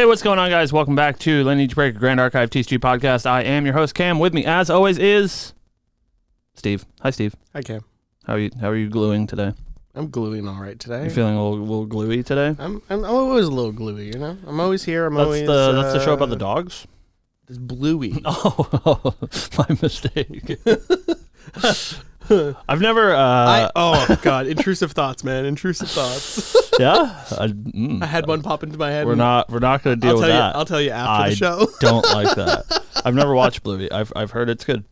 what's going on, guys? Welcome back to Lineage Breaker Grand Archive TCG podcast. I am your host, Cam. With me, as always, is Steve. Hi, Steve. Hi, Cam. How are you gluing today? I'm gluing all right today. You feeling a little gluey today? I'm always a little gluey, you know? I'm always here. That's the show about the dogs? It's bluey. Oh, my mistake. I've never... oh, God. Intrusive thoughts, man. Intrusive thoughts. Yeah? I had one pop into my head. We're not going to deal with that. I'll tell you after the show. Don't like that. I've never watched Bluey. I've heard it's good.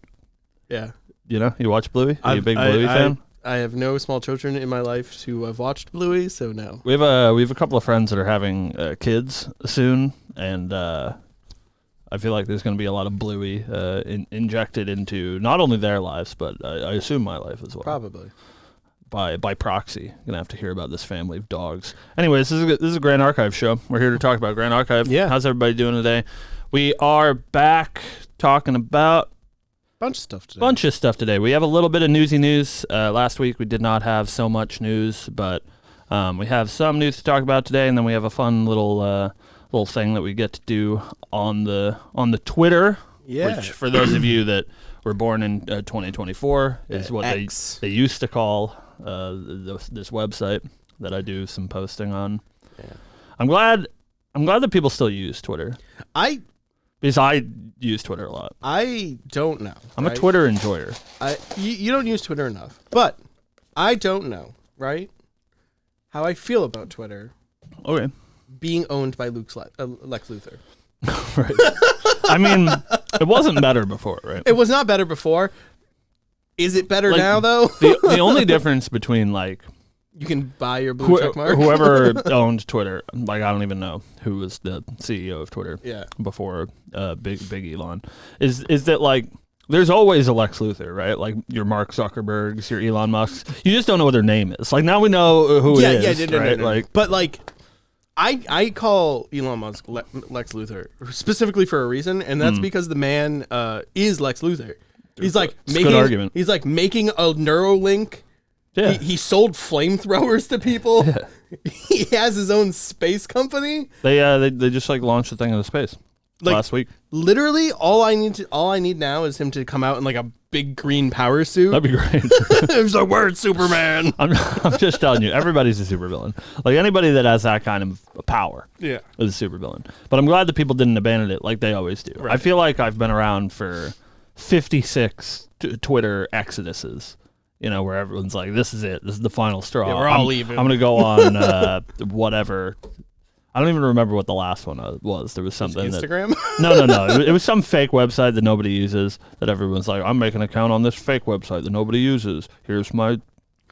Yeah. You know? You watch Bluey? Are you a big Bluey fan? I have no small children in my life to have watched Bluey, so no. We have a couple of friends that are having kids soon, and I feel like there's going to be a lot of Bluey injected into not only their lives, but I assume my life as well. Probably. By proxy. Going to have to hear about this family of dogs. Anyways, this is a Grand Archive show. We're here to talk about Grand Archive. Yeah. How's everybody doing today? We are back talking about Bunch of stuff today. We have a little bit of newsy news. Last week we did not have so much news, but we have some news to talk about today, and then we have a fun little thing that we get to do on the Twitter. Yeah. Which, for those of you that were born in 2024, is what they used to call this website that I do some posting on. Yeah. I'm glad that people still use Twitter. Because I use Twitter a lot. I don't know. I'm a Twitter enjoyer. You don't use Twitter enough. But I don't know, right, how I feel about Twitter Okay. being owned by Lex Luthor. Right. I mean, it wasn't better before, right? It was not better before. Is it better now, though? the only difference between, like... You can buy your blue check mark. Whoever owned Twitter, like, I don't even know who was the CEO of Twitter before Big Elon, is that, like, there's always a Lex Luthor, right? Like, your Mark Zuckerbergs, your Elon Musks. You just don't know what their name is. Like, now we know who it is, right? No. Like, but, like, I call Elon Musk Lex Luthor specifically for a reason, and that's because the man is Lex Luthor. He's like making good argument. He's like making a Neuralink. Yeah. He sold flamethrowers to people. Yeah. He has his own space company. They just like launched a thing into space last week. Literally, all I need now is him to come out in like a big green power suit. That'd be great. It's like, word Superman. I'm just telling you, everybody's a supervillain. Like, anybody that has that kind of power is a supervillain. But I'm glad that people didn't abandon it like they always do. Right. I feel like I've been around for 56 Twitter exoduses. You know, where everyone's like, this is it. This is the final straw. Yeah, we're all leaving. I'm going to go on whatever. I don't even remember what the last one was. There was something Instagram? No. It was some fake website that nobody uses that everyone's like, I'm making an account on this fake website that nobody uses. Here's my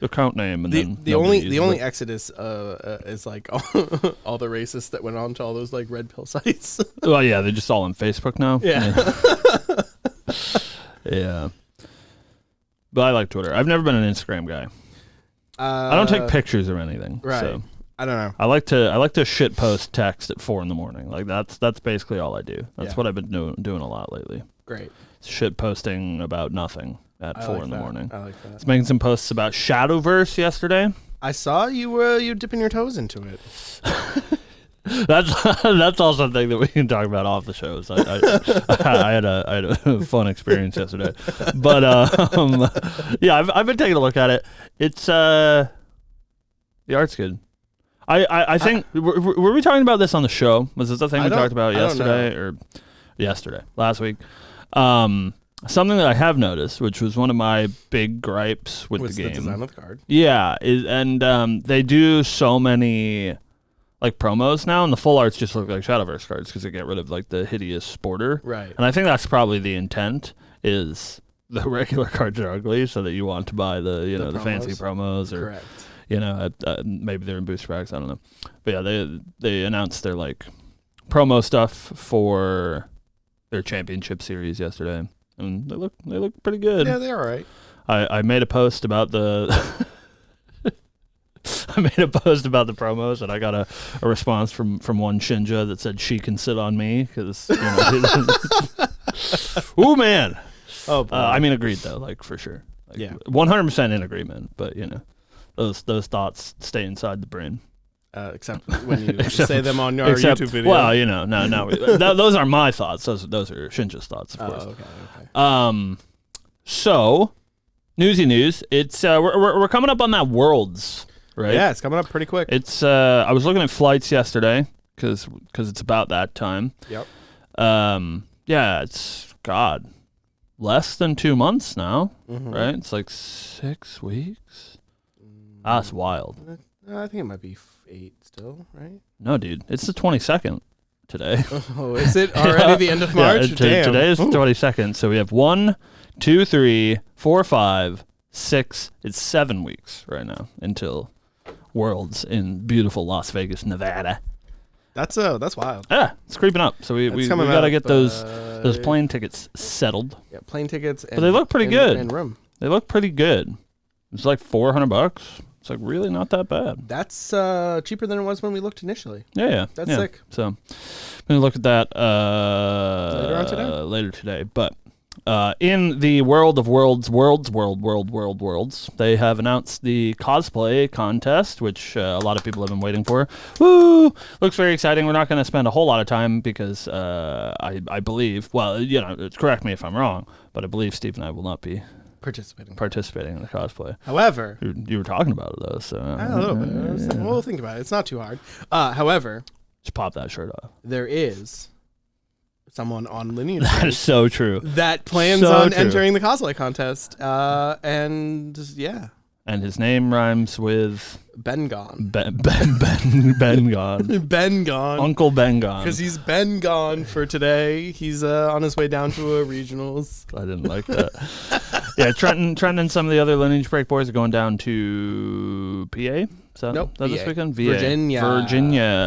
account name. And the only exodus is like all the racists that went on to all those like red pill sites. Well, yeah, they're just all on Facebook now. Yeah. Yeah. But I like Twitter. I've never been an Instagram guy. I don't take pictures or anything. Right. So I don't know. I like to shit post text at 4 a.m. Like that's basically all I do. That's what I've been doing a lot lately. Great. Shit posting about nothing at 4 a.m. I like that. I was making some posts about Shadowverse yesterday. I saw you dipping your toes into it. That's also a thing that we can talk about off the shows. I had a fun experience yesterday, but yeah, I've been taking a look at it. It's the art's good. I think were we talking about this on the show? Was this the thing we talked about last week? Something that I have noticed, which was one of my big gripes with the game, the design of the card. Yeah, and they do so many like promos now, and the full arts just look like Shadowverse cards because they get rid of like the hideous border. Right. And I think that's probably the intent, is the regular cards are ugly so that you want to buy the fancy promos, or correct. Maybe they're in booster packs, I don't know. But yeah, they announced their like promo stuff for their championship series yesterday, and they look pretty good. Yeah, they're all right. I made a post about the I made a post about the promos, and I got a response from one Shinja that said she can sit on me because, ooh man. Oh, boy. I mean, agreed though, like for sure. Like, 100% in agreement, but those thoughts stay inside the brain. except when you say them on our YouTube video. Well, no, those are my thoughts. Those are Shinja's thoughts, of course. Okay. So, newsy news. It's we're coming up on that Worlds, right? Yeah, it's coming up pretty quick. It's I was looking at flights yesterday because it's about that time. Yep. Yeah, it's less than 2 months now, right? It's like 6 weeks. That's wild. I think it might be 8 still, right? No, dude, it's the 22nd today. Oh, is it already the end of March? Yeah, Damn. Today is the 22nd, so we have 1, 2, 3, 4, 5, 6. It's 7 weeks right now until Worlds in beautiful Las Vegas, Nevada. That's wild. Yeah, it's creeping up. So we gotta get those plane tickets settled. Yeah, plane tickets. But they look pretty good. And room. They look pretty good. It's like $400. It's like really not that bad. That's cheaper than it was when we looked initially. Yeah. That's sick. So I'm gonna look at that later on today. Later today, but. In the world of worlds, they have announced the cosplay contest, which a lot of people have been waiting for. Woo! Looks very exciting. We're not going to spend a whole lot of time because I believe, well, correct me if I'm wrong, but I believe Steve and I will not be participating in the cosplay. However, you were talking about it though, so a little bit. We'll think about it. It's not too hard. However, just pop that shirt off. There is someone on Lineage that is so true that plans on entering the cosplay contest, and yeah, and his name rhymes with Ben Gone. Ben Gone. Ben Gone. Uncle Ben Gone. Because he's been gone for today. He's on his way down to a regionals. I didn't like that. Yeah, Trent and some of the other Lineage Break boys are going down to PA. Nope. This weekend? VA. Virginia.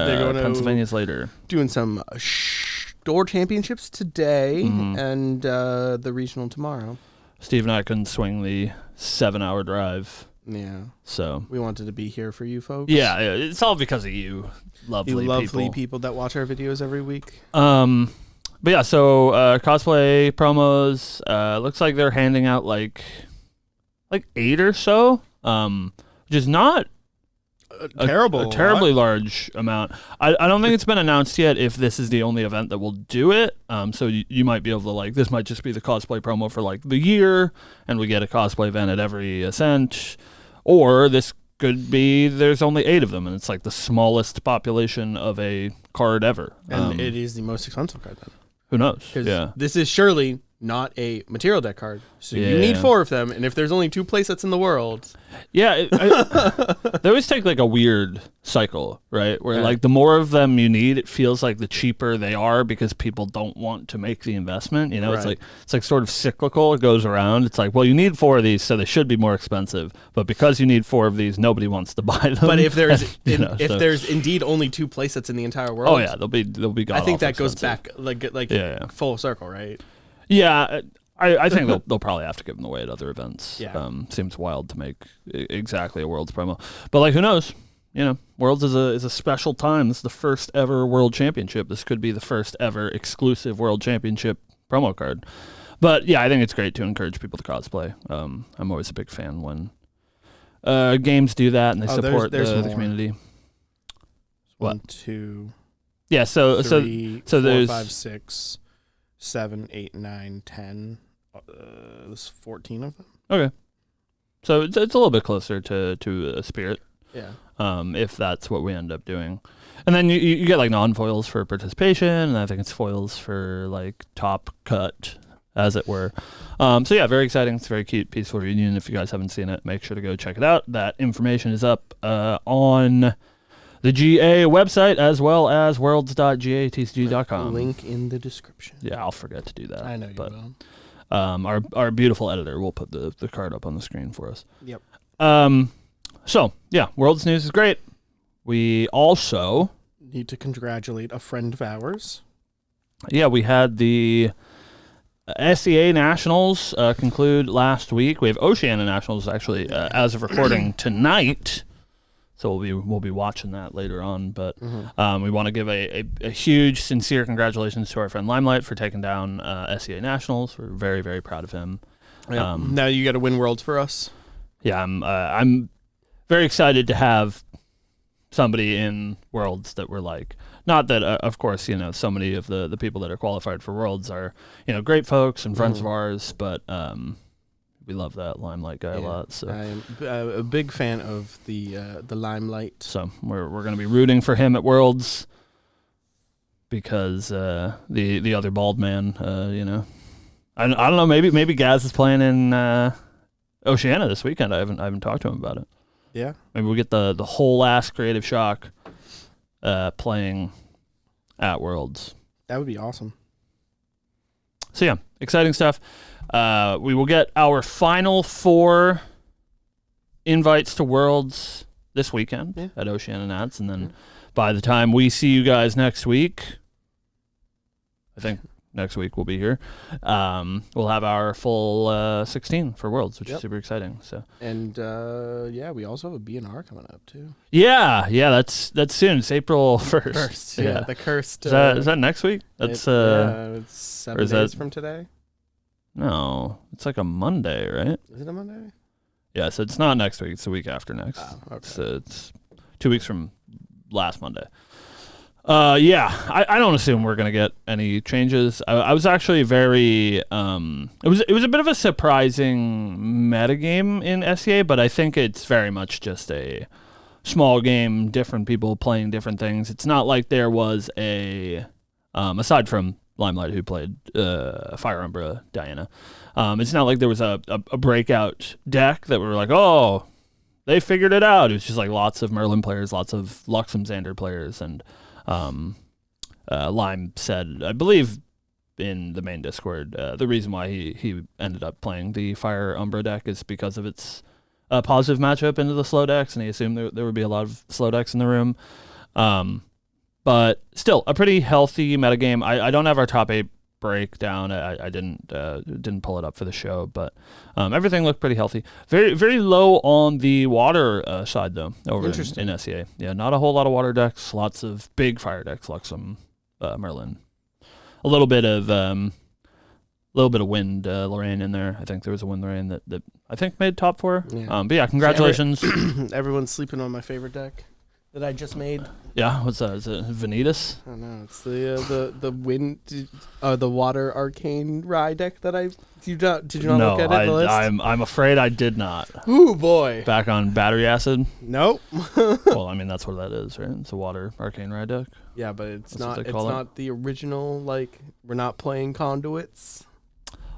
They're going to Pennsylvania's later. Doing some store championships today and the regional tomorrow. Steve and I couldn't swing the 7-hour drive. Yeah. So we wanted to be here for you folks. Yeah, it's all because of you lovely people that watch our videos every week. But yeah, so cosplay promos, looks like they're handing out like 8 or so, which is not a terribly large amount. I don't think it's been announced yet if this is the only event that will do it. So you might be able to this might just be the cosplay promo for the year, and we get a cosplay event at every Ascent, or this could be there's only 8 of them, and it's the smallest population of a card ever. And it is the most expensive card then. Who knows? Yeah. This is surely not a material deck card. So you need 4 of them, and if there's only 2 playsets in the world... Yeah, they always take a weird cycle, right? Where the more of them you need, it feels like the cheaper they are because people don't want to make the investment. Right. It's sort of cyclical. It goes around. It's well, you need 4 of these, so they should be more expensive. But because you need 4 of these, nobody wants to buy them. But if there's there's indeed only 2 playsets in the entire world, oh yeah, they'll be gone. I think that goes back full circle, right? Yeah, I think they'll probably have to give them away at other events. Yeah. Seems wild to make exactly a Worlds promo, but who knows? Worlds is a special time. This is the first ever World Championship. This could be the first ever exclusive World Championship promo card. But yeah, I think it's great to encourage people to cosplay. I'm always a big fan when games do that and they support the community. 1, 2. Yeah. So 3, so 4, there's 5, 6, 7, 8, 9, 10. There's 14 of them. Okay. So it's a little bit closer to a Spirit. Yeah. If that's what we end up doing. And then you get non-foils for participation, and I think it's foils for top cut, as it were. So yeah, very exciting. It's a very cute, peaceful reunion. If you guys haven't seen it, make sure to go check it out. That information is up on the GA website, as well as worlds.gatcg.com. Link in the description. Yeah, I'll forget to do that. I know you will. Our beautiful editor will put the card up on the screen for us. Yep. So, yeah, Worlds news is great. We also need to congratulate a friend of ours. Yeah, we had the SEA Nationals conclude last week. We have Oceania Nationals, actually, as of recording tonight. So we'll be watching that later on, but we want to give a huge, sincere congratulations to our friend Limelight for taking down SEA Nationals. We're very, very proud of him. Yep. Now you got to win Worlds for us. Yeah, I'm very excited to have somebody in Worlds that we're like, not that of course, you know, so many of the people that are qualified for Worlds are, you know, great folks and friends of ours, but we love that Limelight guy a lot. So I'm a big fan of the Limelight. So we're going to be rooting for him at Worlds because the other bald man, you know, I don't know, maybe Gaz is playing in Oceania this weekend. I haven't talked to him about it. Yeah, maybe we'll get the whole ass Creative Shock playing at Worlds. That would be awesome. So yeah, exciting stuff. We will get our final 4 invites to Worlds this weekend at Oceania Nats, and then by the time we see you guys next week, I think next week we'll be here. We'll have our full 16 for Worlds, which is super exciting. So and we also have a BNR coming up too. Yeah, that's soon. It's April 1st. Yeah, the cursed. Is that next week? That's it's 7 days from today. No, it's like a Monday, right? Is it a Monday? Yeah, so it's not next week. It's the week after next. Oh, okay. So it's 2 weeks from last Monday. I don't assume we're gonna get any changes. I was actually very it was a bit of a surprising metagame in SEA, but I think it's very much just a small game, different people playing different things. It's not like there was a aside from Limelight, who played Fire Umbra Diana. It's not like there was a breakout deck that we were like, oh, they figured it out. It was just like lots of Merlin players, lots of Luxem Xander players, and Lime said, I believe in the main Discord, the reason why he ended up playing the Fire Umbra deck is because of its positive matchup into the slow decks, and he assumed there would be a lot of slow decks in the room. But still, a pretty healthy metagame. I don't have our top 8 breakdown. I didn't pull it up for the show, but everything looked pretty healthy. Very, very low on the water side, though, over in SEA. Yeah, not a whole lot of water decks. Lots of big fire decks, Luxem, Merlin. A little bit of wind Lorraine in there. I think there was a wind Lorraine that I think made top 4. Yeah. But yeah, congratulations. Everyone's sleeping on my favorite deck that I just made. Yeah, what's that? Is it Vanitas? I don't know. It's the wind, the water arcane Rye deck that did you not look at it? The list? I'm afraid I did not. Ooh boy. Back on battery acid. Nope. Well, I mean that's what that is, right? It's a water arcane Rye deck. Yeah, but it's not the original. Like, we're not playing conduits.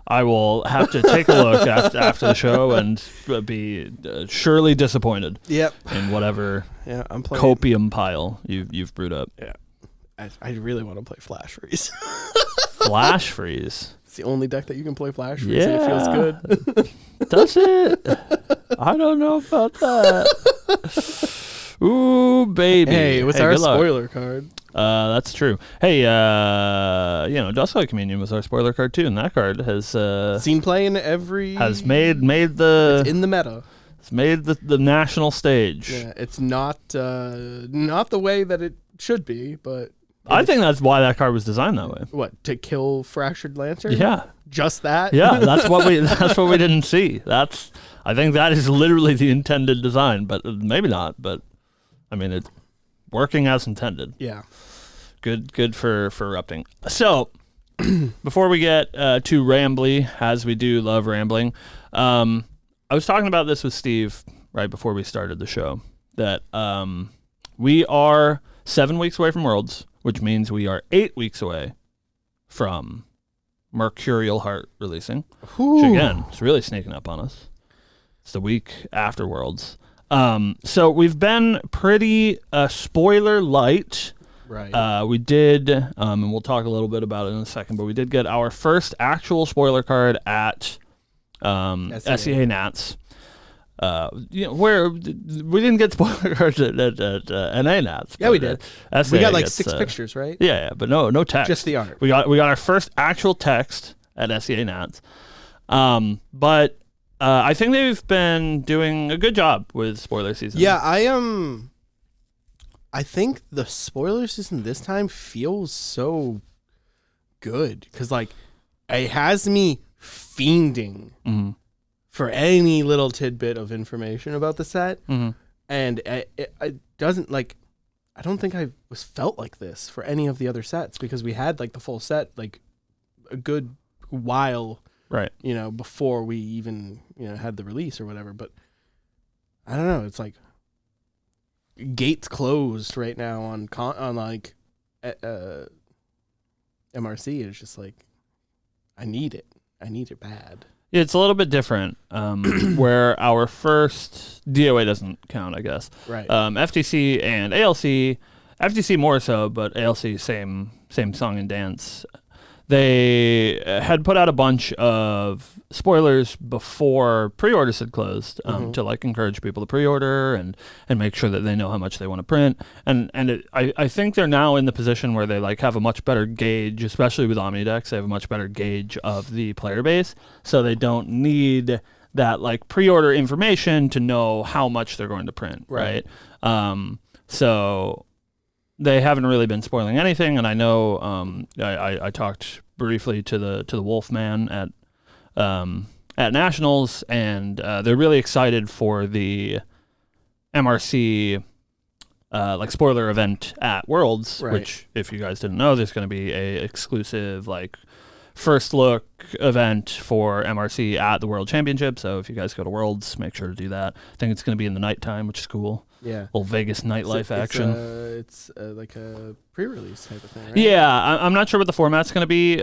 I will have to take a look after the show and be surely disappointed. Yep. In whatever I'm playing copium pile you've brewed up. Yeah. I really want to play Flash Freeze. Flash Freeze. It's the only deck that you can play Flash Freeze and it feels good. Does it? I don't know about that. Ooh, baby. Hey, it was our spoiler card. That's true. Hey, Dusklight Communion was our spoiler card too, and that card has seen play in every has made the it's in the meta. It's made the national stage. Yeah, it's not the way that it should be, but I think that's why that card was designed that way. What, to kill Fractured Lancer? Yeah, just that. Yeah, that's what we didn't see. I think that is literally the intended design, but maybe not. But I mean, it's working as intended. Yeah. Good for erupting. So, before we get too rambly, as we do love rambling, I was talking about this with Steve right before we started the show, that we are 7 weeks away from Worlds, which means we are 8 weeks away from Mercurial Heart releasing. Ooh. Which, again, it's really sneaking up on us. It's the week after Worlds. So we've been pretty spoiler light. Right. We did, and we'll talk a little bit about it in a second, but we did get our first actual spoiler card at SEA Nats. Where we didn't get spoiler cards at NA Nats. Yeah, we did. We got like 6 pictures, right? Yeah, but no text. Just the art. We got our first actual text at SEA Nats. But I think they've been doing a good job with spoiler season. Yeah, I think the spoiler season this time feels so good because, like, it has me fiending for any little tidbit of information about the set, and it doesn't, like, I don't think I was felt like this for any of the other sets, because we had like the full set like a good while, right? Before we even had the release or whatever. But I don't know. It's like gates closed right now on like MRC. It's just like I need it bad. Yeah, it's a little bit different. Where our first DOA doesn't count, I guess. Right. FTC and ALC, FTC more so, but ALC same song and dance. They had put out a bunch of spoilers before pre-orders had closed, to like encourage people to pre-order and make sure that they know how much they want to print. I think they're now in the position where they like have a much better gauge, especially with Omnidex. They have a much better gauge of the player base, so they don't need that like pre-order information to know how much they're going to print, right? So they haven't really been spoiling anything, and I know I talked briefly to the Wolfman at Nationals, and they're really excited for the MRC like spoiler event at Worlds, which, if you guys didn't know, there's going to be a exclusive like first look event for MRC at the World Championship. So if you guys go to Worlds, make sure to do that. I think it's going to be in the nighttime, which is cool. Yeah. Little Vegas nightlife action. It's like a pre-release type of thing, right? Yeah, I'm not sure what the format's going to be,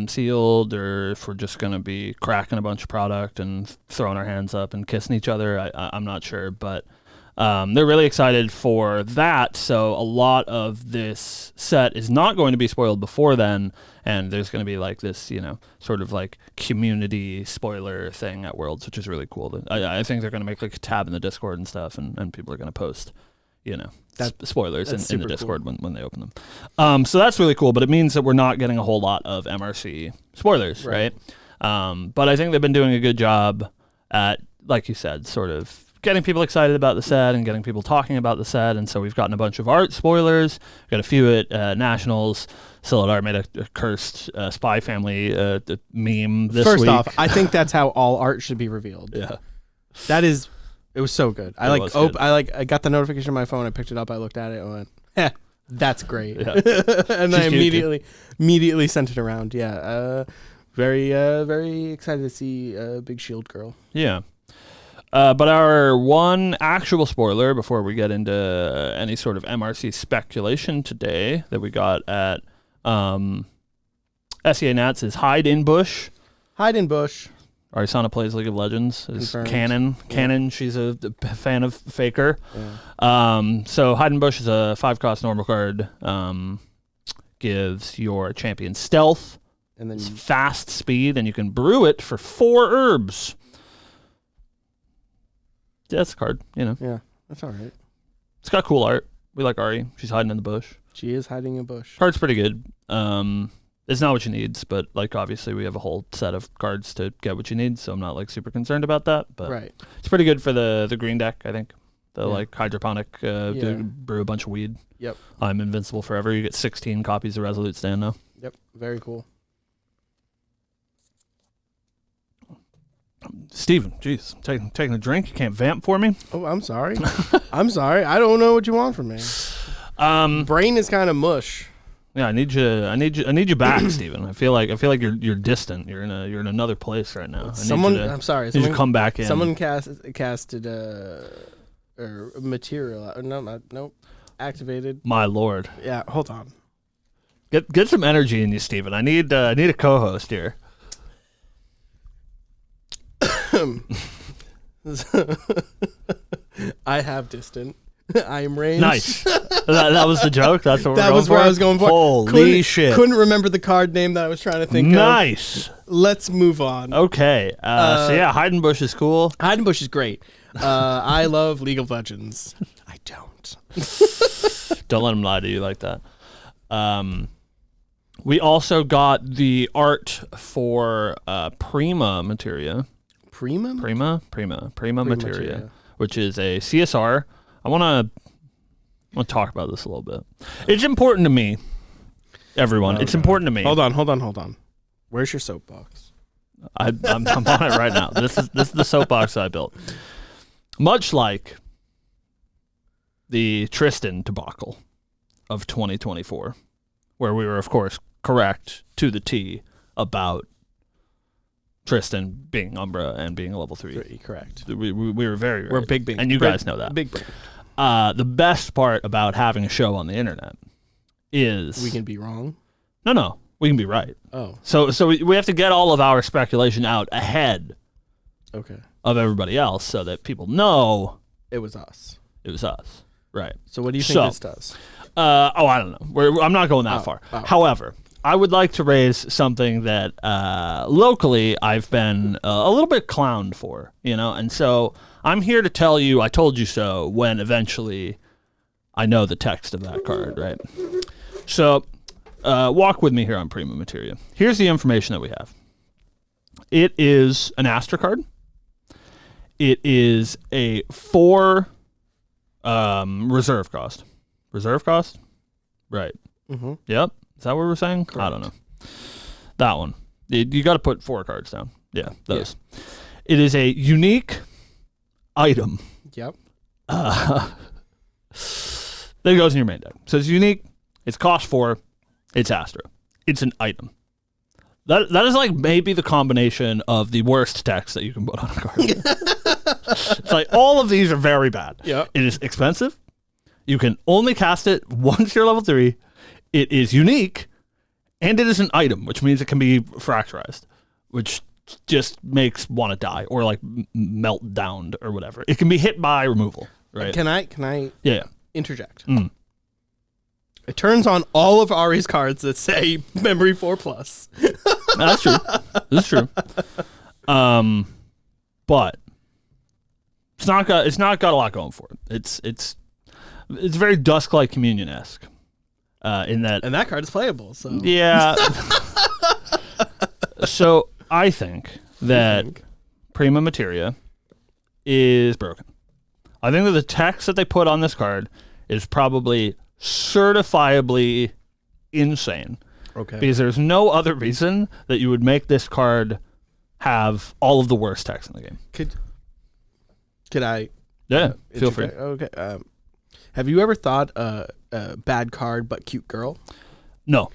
sealed, or if we're just going to be cracking a bunch of product and throwing our hands up and kissing each other. I'm not sure, but they're really excited for that. So a lot of this set is not going to be spoiled before then, and there's going to be like this, sort of like community spoiler thing at Worlds, which is really cool. I think they're going to make like a tab in the Discord and stuff, and people are going to post, spoilers in the Discord cool. when they open them. So that's really cool, but it means that we're not getting a whole lot of MRC spoilers, right? But I think they've been doing a good job at, like you said, sort of getting people excited about the set and getting people talking about the set. And so we've gotten a bunch of art spoilers. We've got a few at Nationals. Silhouette made a cursed Spy Family meme this week. First off, I think that's how all art should be revealed. Yeah. It was so good. I got the notification on my phone. I picked it up. I looked at it. I went, that's great. Yeah. And I immediately sent it around. Yeah. Very, very excited to see Big Shield Girl. Yeah. But our one actual spoiler before we get into any sort of MRC speculation today that we got at SEA Nats is Hide in Bush. Hide in Bush. Arisana plays League of Legends. Is Canon. Canon, she's a fan of Faker. Yeah. So Hide in Bush is a 5-cost normal card. Gives your champion stealth, and then fast speed, and you can brew it for 4 herbs. That's a card, Yeah, that's all right. It's got cool art. We like Ari. She's hiding in the bush. She is hiding in a bush. Card's pretty good. It's not what you need, but like obviously we have a whole set of cards to get what you need, so I'm not like super concerned about that. But it's pretty good for the green deck, I think. The like hydroponic, brew a bunch of weed. Yep. I'm invincible forever. You get 16 copies of Resolute Stand now. Yep. Very cool. Steven, jeez, taking a drink. You can't vamp for me? Oh, I'm sorry. I'm sorry. I don't know what you want from me. Brain is kind of mush. Yeah, I need you back, Steven. I feel like you're distant. You're in another place right now. I'm sorry. You should come back in. Someone casted material. Nope. Activated. My lord. Yeah. Hold on. Get some energy in you, Steven. I need a co-host here. I have distant. I am range. Nice. that was the joke. That's what that was where I was going for. Holy shit! Couldn't remember the card name that I was trying to think of. Nice. Let's move on. Okay. So yeah, Hide in Bush is cool. Hide in Bush is great. I love League of Legends. I don't. Don't let him lie to you like that. We also got the art for Prima Materia. Prima Materia, which is a CSR. I want to talk about this a little bit. It's important to me, everyone. It's important to me. Hold on. Where's your soapbox? I'm on it right now. This is the soapbox I built. Much like the Tristan debacle, of 2024, where we were, of course, correct to the T about Tristan being Umbra and being a level 3. Correct. We were very right. We're big, and you guys know that. Big. The best part about having a show on the internet is we can be wrong. No, we can be right. Oh, so we have to get all of our speculation out ahead. Okay. Of everybody else, so that people know it was us. It was us, right? So what do you think this does? I don't know. I'm not going that far. However, I would like to raise something that locally I've been a little bit clowned for, and so I'm here to tell you I told you so when eventually I know the text of that card, right? So walk with me here on Prima Materia. Here's the information that we have. It is an Astra card. It is a 4 reserve cost. Reserve cost? Right. Mm-hmm. Yep. Is that what we're saying? Correct. I don't know. That one. You got to put 4 cards down. Yeah, those. Yeah. It is a unique item. Yep. That goes in your main deck. So it's unique. It's cost 4. It's Astra. It's an item. That is like maybe the combination of the worst text that you can put on a card. It's like all of these are very bad. Yep. It is expensive. You can only cast it once you're level 3. It is unique, and it is an item, which means it can be fracturized, which just makes want to die or like melt down or whatever. It can be hit by removal. Right? Can I? Yeah. Interject. It turns on all of Ari's cards that say Memory 4+. That's true. This is true. But it's not got a lot going for it. It's very Dusk-like Communion-esque. In that, and that card is playable. So yeah. So I think that Prima Materia is broken. I think that the text that they put on this card is probably certifiably insane. Okay. Because there's no other reason that you would make this card have all of the worst text in the game. Could I? Yeah, feel free. Okay. Have you ever thought bad card but cute girl? No.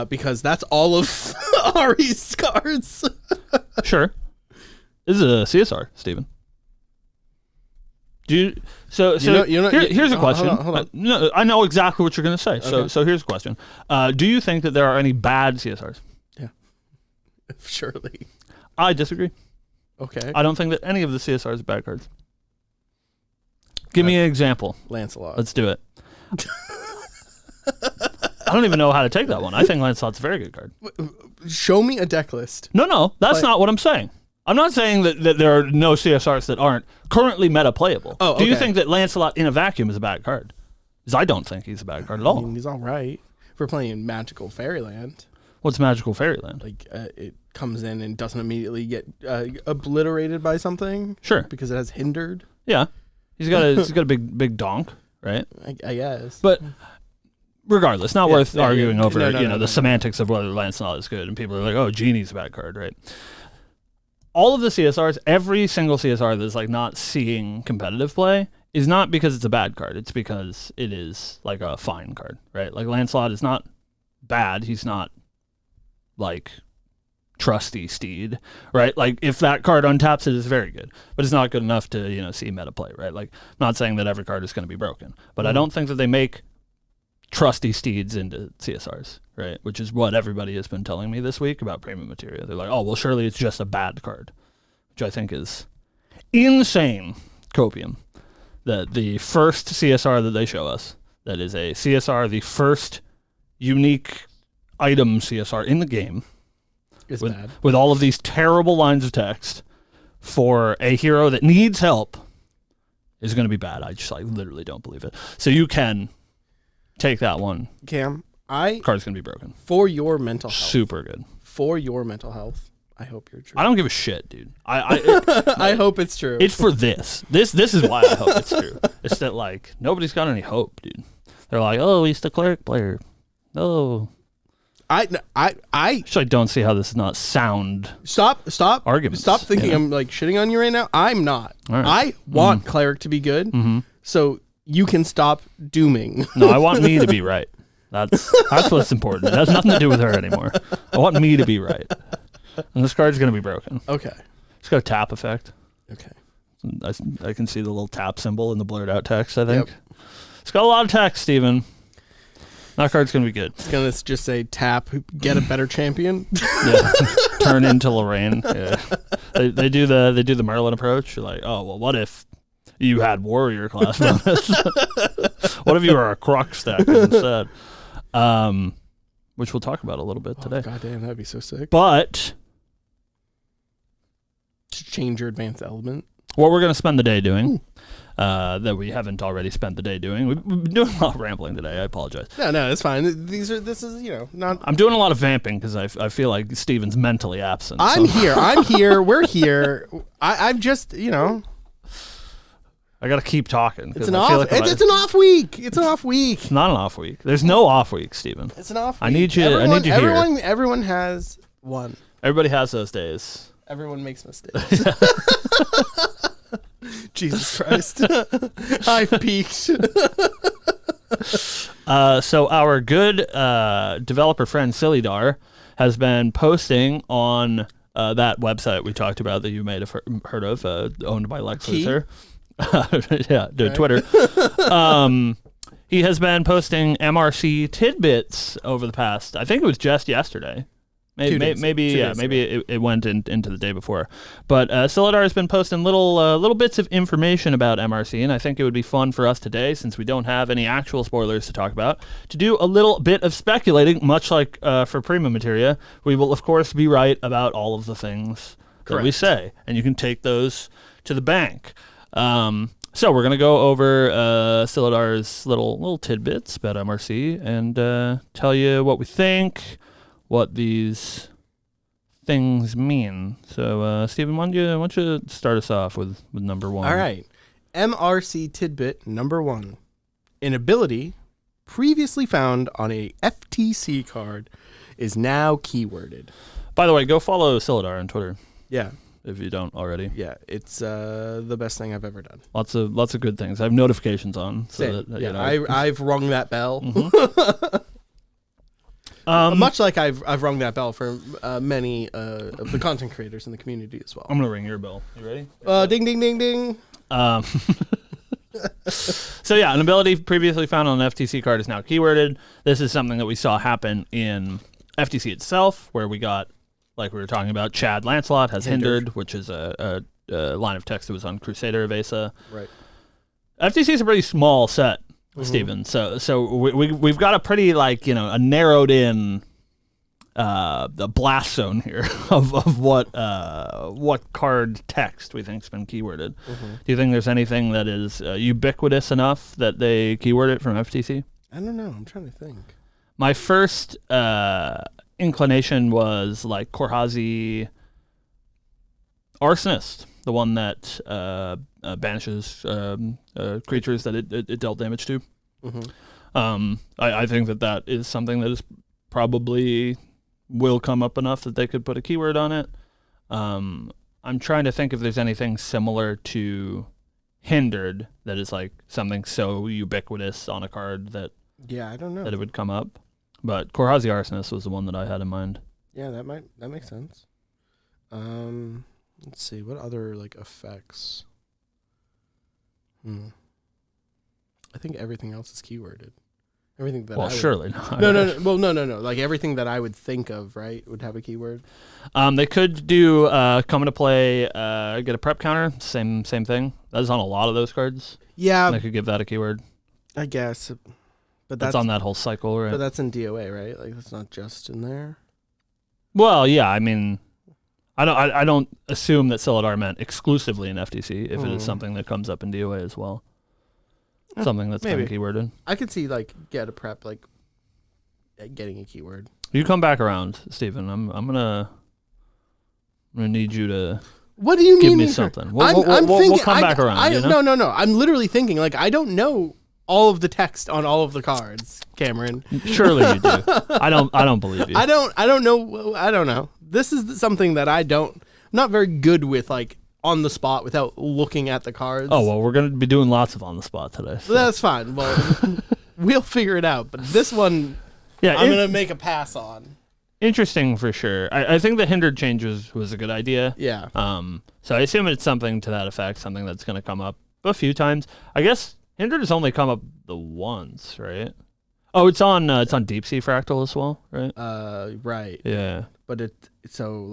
Because that's all of Ari's cards. Sure. This is a CSR, Steven. Here's a question. Hold on. No, I know exactly what you're going to say. Okay. So here's a question. Do you think that there are any bad CSRs? Yeah. Surely. I disagree. Okay. I don't think that any of the CSRs are bad cards. Give me an example. Lancelot. Let's do it. I don't even know how to take that one. I think Lancelot's a very good card. Show me a deck list. No, that's not what I'm saying. I'm not saying that there are no CSRs that aren't currently meta playable. Oh, okay. Do you think that Lancelot in a vacuum is a bad card? Because I don't think he's a bad card at all. I mean, he's all right. If we're playing Magical Fairyland. What's Magical Fairyland? Like, it comes in and doesn't immediately get obliterated by something. Sure. Because it has hindered. Yeah. He's got a big donk, right? I guess. But regardless, not worth arguing over the semantics of whether Lancelot is good. And people are like, oh, Genie's a bad card, right? All of the CSRs, every single CSR that's like not seeing competitive play is not because it's a bad card. It's because it is like a fine card, right? Like Lancelot is not bad. He's not like Trusty Steed, right? Like if that card untaps, it is very good, but it's not good enough to see meta play, right? Like I'm not saying that every card is going to be broken, but I don't think that they make Trusty Steeds into CSRs, right? Which is what everybody has been telling me this week about Prima Materia. They're like, oh, well, surely it's just a bad card, which I think is insane copium. That the first CSR that they show us, that is a CSR, the first unique item CSR in the game, is bad. With all of these terrible lines of text for a hero that needs help, is going to be bad. I literally don't believe it. So you can take that one. Cam, card's going to be broken. For your mental health. Super good. For your mental health, I hope you're true. I don't give a shit, dude. I hope it's true. It's for this. This is why I hope it's true. It's that, like, nobody's got any hope, dude. They're like, oh, he's the cleric player. Oh. I don't see how this is not sound. Stop arguments. Stop thinking I'm like shitting on you right now. I'm not. Right. I want cleric to be good. Mm-hmm. So you can stop dooming. No, I want me to be right. That's what's important. It has nothing to do with her anymore. I want me to be right. And this card's going to be broken. Okay. It's got a tap effect. Okay. I can see the little tap symbol in the blurred out text, I think. Yep. It's got a lot of text, Steven. That card's going to be good. It's going to just say tap, get a better champion. Yeah. Turn into Lorraine. Yeah. They do the Merlin approach. You're like, oh, well, what if you had warrior class bonus? What if you were a Crux deck instead? Which we'll talk about a little bit today. God damn, that'd be so sick. But just change your advanced element. What we're going to spend the day doing, that we haven't already spent the day doing. We've been doing a lot of rambling today. I apologize. No, it's fine. This is not. I'm doing a lot of vamping because I feel like Steven's mentally absent. I'm here. We're here. I've just, I got to keep talking. It's an off. It's an off week. It's an off week. It's not an off week. There's no off week, Steven. It's an off week. I need you here. Everyone has one. Everybody has those days. Everyone makes mistakes. Jesus Christ. I've peaked. So our good developer friend Silidar has been posting on that website we talked about that you may have heard of, owned by Lex Luthor. Yeah, dude, Twitter. He has been posting MRC tidbits over the past, I think it was just yesterday. Maybe it went into the day before. But Silidar has been posting little bits of information about MRC, and I think it would be fun for us today, since we don't have any actual spoilers to talk about, to do a little bit of speculating, much like for Prima Materia. We will, of course, be right about all of the things that we say, and you can take those to the bank. So we're going to go over Silidar's little tidbits about MRC and tell you what we think, what these things mean. So, Steven, why don't you start us off with number one? All right. MRC tidbit number 1. An ability previously found on a FTC card is now keyworded. By the way, go follow Silidar on Twitter. Yeah. If you don't already. Yeah, it's the best thing I've ever done. Lots of good things. I have notifications on. So that, I've rung that bell. Mm-hmm. Much like I've rung that bell for many of the content creators in the community as well. I'm gonna ring your bell. You ready? Ding ding ding ding. So yeah, an ability previously found on an FTC card is now keyworded. This is something that we saw happen in FTC itself, where we got, like we were talking about, Chad Lancelot has hindered, which is a line of text that was on Crusader Evasa. Right. FTC is a pretty small set. Steven, so we've got a pretty a narrowed in the blast zone here of what card text we think's been keyworded. Mm-hmm. Do you think there's anything that is ubiquitous enough that they keyword it from FTC? I don't know. I'm trying to think. My first inclination was like Korhazi Arsonist, the one that banishes creatures that it dealt damage to. Mm-hmm. I think that is something that is probably will come up enough that they could put a keyword on it. I'm trying to think if there's anything similar to hindered that is like something so ubiquitous on a card that I don't know that it would come up. But Korhazi Arsonist was the one that I had in mind. Yeah, that makes sense. Let's see, what other effects? I think everything else is keyworded. Everything that surely not. No. Well, no. Like everything that I would think of, right, would have a keyword. They could do come into play, get a prep counter. Same thing. That is on a lot of those cards. Yeah, they could give that a keyword. I guess, but that's on that whole cycle, right? But that's in DOA, right? Like that's not just in there. Well, yeah. I mean, I don't assume that Silidar meant exclusively in FTC. If it is something that comes up in DOA as well. Something that's been keyworded. I could see get a prep getting a keyword. You come back around, Steven. I'm gonna need you to. What do you give mean? Me something. We'll come back around. No. I'm literally thinking I don't know all of the text on all of the cards, Cameron. Surely you do. I don't believe you. I don't know. This is something that I'm not very good with on the spot without looking at the cards. Oh, well, we're going to be doing lots of on the spot today. So. That's fine. Well, we'll figure it out. But this one, I'm going to make a pass on. Interesting for sure. I think the hindered change was a good idea. Yeah. So I assume it's something to that effect, something that's going to come up a few times. I guess hindered has only come up the once, right? Oh, it's on Deep Sea Fractal as well, right? Right. Yeah. But so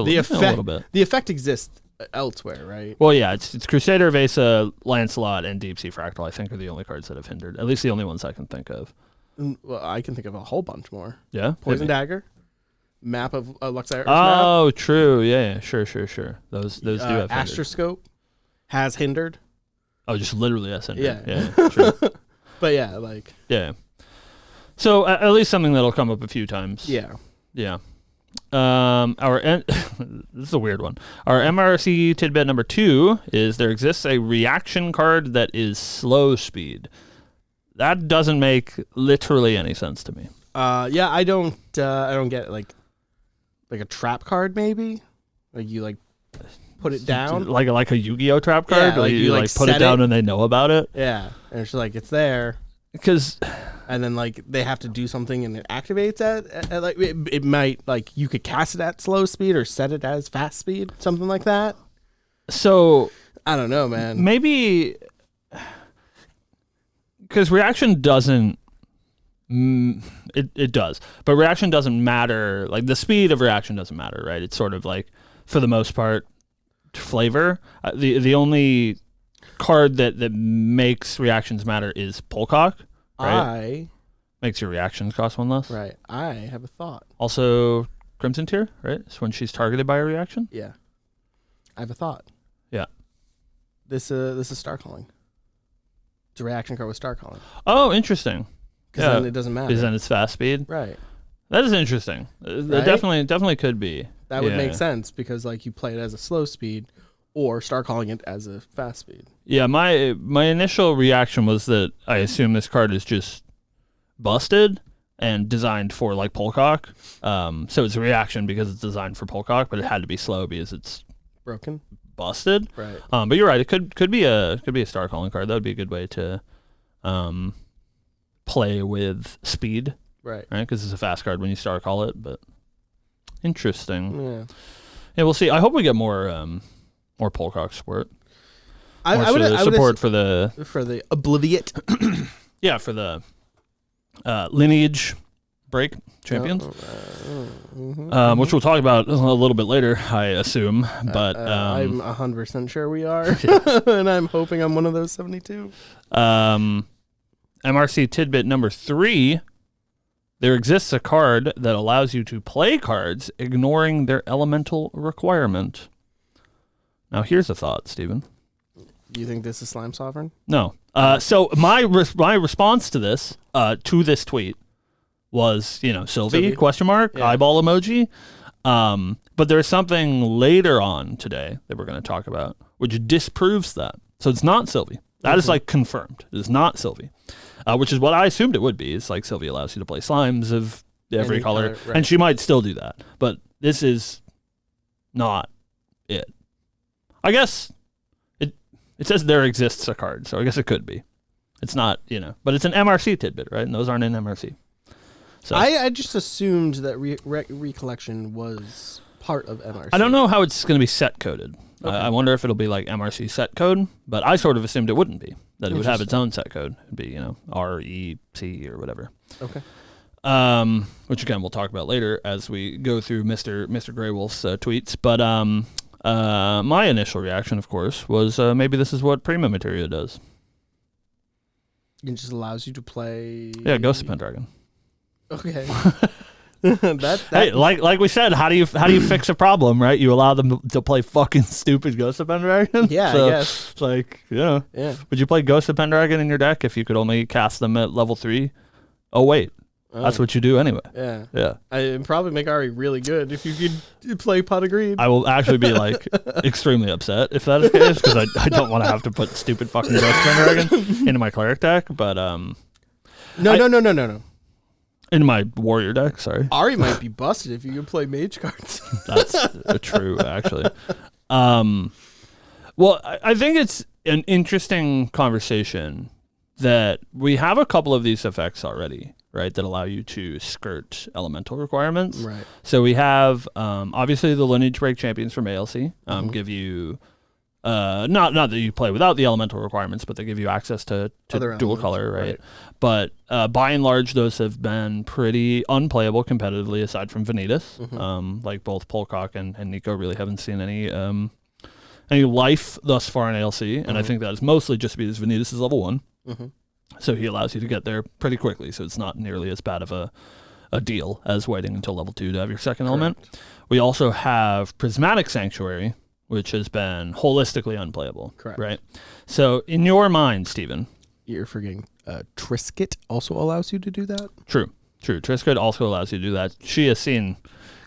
the effect, a little bit. The effect exists elsewhere, right? Well, yeah, it's Crusader, Vesa, Lancelot, and Deep Sea Fractal. I think are the only cards that have hindered. At least the only ones I can think of. Well, I can think of a whole bunch more. Yeah, Poison Dagger, map of Luxarius. Oh, true. Yeah, sure. Those do have hindered. Astroscope has hindered. Oh, just literally has hindered. Yeah. True. But yeah. So at least something that'll come up a few times. Yeah. This is a weird one. Our MRC tidbit number 2 is there exists a reaction card that is slow speed. That doesn't make literally any sense to me. I don't get like a trap card maybe. Like you put it down like a Yu-Gi-Oh trap card. Yeah, you put it down and they know about it. Yeah, and it's like it's there. And then they have to do something and it activates it might you could cast it at slow speed or set it as fast speed, something like that. So I don't know, man. Maybe because reaction doesn't. It does, but reaction doesn't matter. Like the speed of reaction doesn't matter, right? It's sort of for the most part, flavor. The only card that makes reactions matter is Polcock. Right? Makes your reactions cost 1 less. Right. I have a thought. Also, Crimson Tear, right? It's when she's targeted by a reaction. Yeah. I have a thought. Yeah. This is Star Calling. It's a reaction card with Star Calling. Oh, interesting. Because then it doesn't matter. Because then it's fast speed. Right. That is interesting. Right? That definitely could be. That would make sense because you play it as a slow speed or Star Calling it as a fast speed. Yeah, my initial reaction was that I assume this card is just busted and designed for Polcock. So it's a reaction because it's designed for Polcock, but it had to be slow because it's broken, busted. Right. But you're right. It could be a Star Calling card. That would be a good way to play with speed. Right. Right. Because it's a fast card when you Star Call it. But interesting. Yeah. Yeah. We'll see. I hope we get more Polcock support. I would support for the Obliviate. Yeah, for the Lineage break champions, which we'll talk about a little bit later, I assume. But I'm 100% sure we are, and I'm hoping I'm one of those 72. MRC tidbit number 3. There exists a card that allows you to play cards ignoring their elemental requirement. Now, here's a thought, Stephen. Do you think this is Slime Sovereign? No. So my response to this tweet was, Sylvie? Question mark, yeah. Eyeball emoji. But there's something later on today that we're going to talk about, which disproves that. So it's not Sylvie. That is confirmed. It is not Sylvie, which is what I assumed it would be. It's Sylvie allows you to play slimes of every color, right. And she might still do that. But this is not it. I guess it says there exists a card, so I guess it could be. It's not, but it's an MRC tidbit, right? And those aren't in MRC. So I just assumed that Recollection was part of MRC. I don't know how it's going to be set coded. Okay. I wonder if it'll be MRC set code, but I sort of assumed it wouldn't be. That it would have its own set code. It'd be, REC or whatever. Okay. Which again we'll talk about later as we go through Mr. Greywolf's tweets. But my initial reaction, of course, was maybe this is what Prima Materia does. It just allows you to play. Yeah, Ghost of Pendragon. Okay. Hey, like we said, how do you fix a problem, right? You allow them to play fucking stupid Ghost of Pendragon. Yeah, so I guess. It's Yeah. Would you play Ghost of Pendragon in your deck if you could only cast them at level 3? Oh wait, that's what you do anyway. Yeah. Yeah. I'd probably make Ari really good if you could play Pot of Greed. I will actually be extremely upset if that is the case because I don't want to have to put stupid fucking Ghost of Pendragon into my cleric deck. But No. In my warrior deck, sorry. Ari might be busted if you can play mage cards. That's true, actually. Well, I think it's an interesting conversation that we have a couple of these effects already, right, that allow you to skirt elemental requirements. Right. So we have, obviously, the Lineage Break Champions from ALC give you, not that you play without the elemental requirements, but they give you access to dual elements, color, right? But by and large, those have been pretty unplayable competitively, aside from Vanitas. Like both Polcock and Nico really haven't seen any life thus far in ALC, and I think that is mostly just because Vanitas is level 1. So he allows you to get there pretty quickly, so it's not nearly as bad of a deal as waiting until level 2 to have your second element. We also have Prismatic Sanctuary, which has been holistically unplayable. Correct. Right? So in your mind, Steven. You're forgetting Trisket also allows you to do that? True. Trisket also allows you to do that. She has seen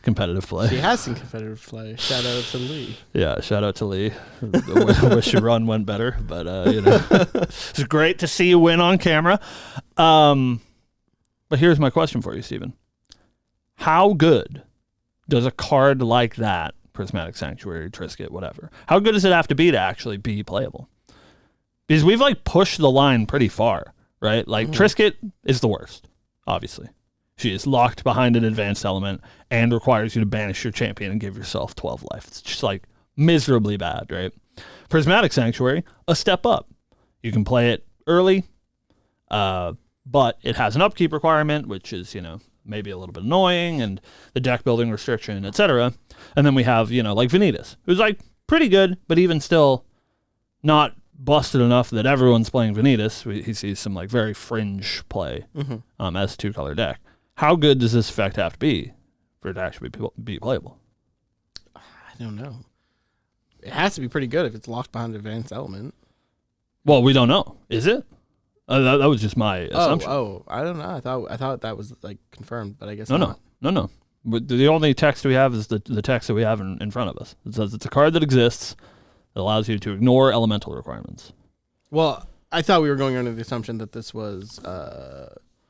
competitive play. She has seen competitive play. Shout out to Lee. Yeah, shout out to Lee. Wish your run went better, but it's great to see you win on camera. But here's my question for you, Steven. How good does a card like that, Prismatic Sanctuary, Trisket, whatever, how good does it have to be to actually be playable? Because we've pushed the line pretty far, right? Trisket is the worst, obviously. She is locked behind an advanced element and requires you to banish your champion and give yourself 12 life. It's just miserably bad, right? Prismatic Sanctuary, a step up. You can play it early, but it has an upkeep requirement, which is, maybe a little bit annoying, and the deck building restriction, etc. And then we have, Vanitas, who's pretty good, but even still not busted enough that everyone's playing Vanitas. He sees some very fringe play as a 2-color deck. How good does this effect have to be for it to actually be playable? I don't know. It has to be pretty good if it's locked behind an advanced element. Well, we don't know. Is it? That was just my assumption. Oh, I don't know. I thought that was confirmed, but I guess not. No. The only text we have is the text that we have in front of us. It says it's a card that exists that allows you to ignore elemental requirements. Well, I thought we were going under the assumption that this was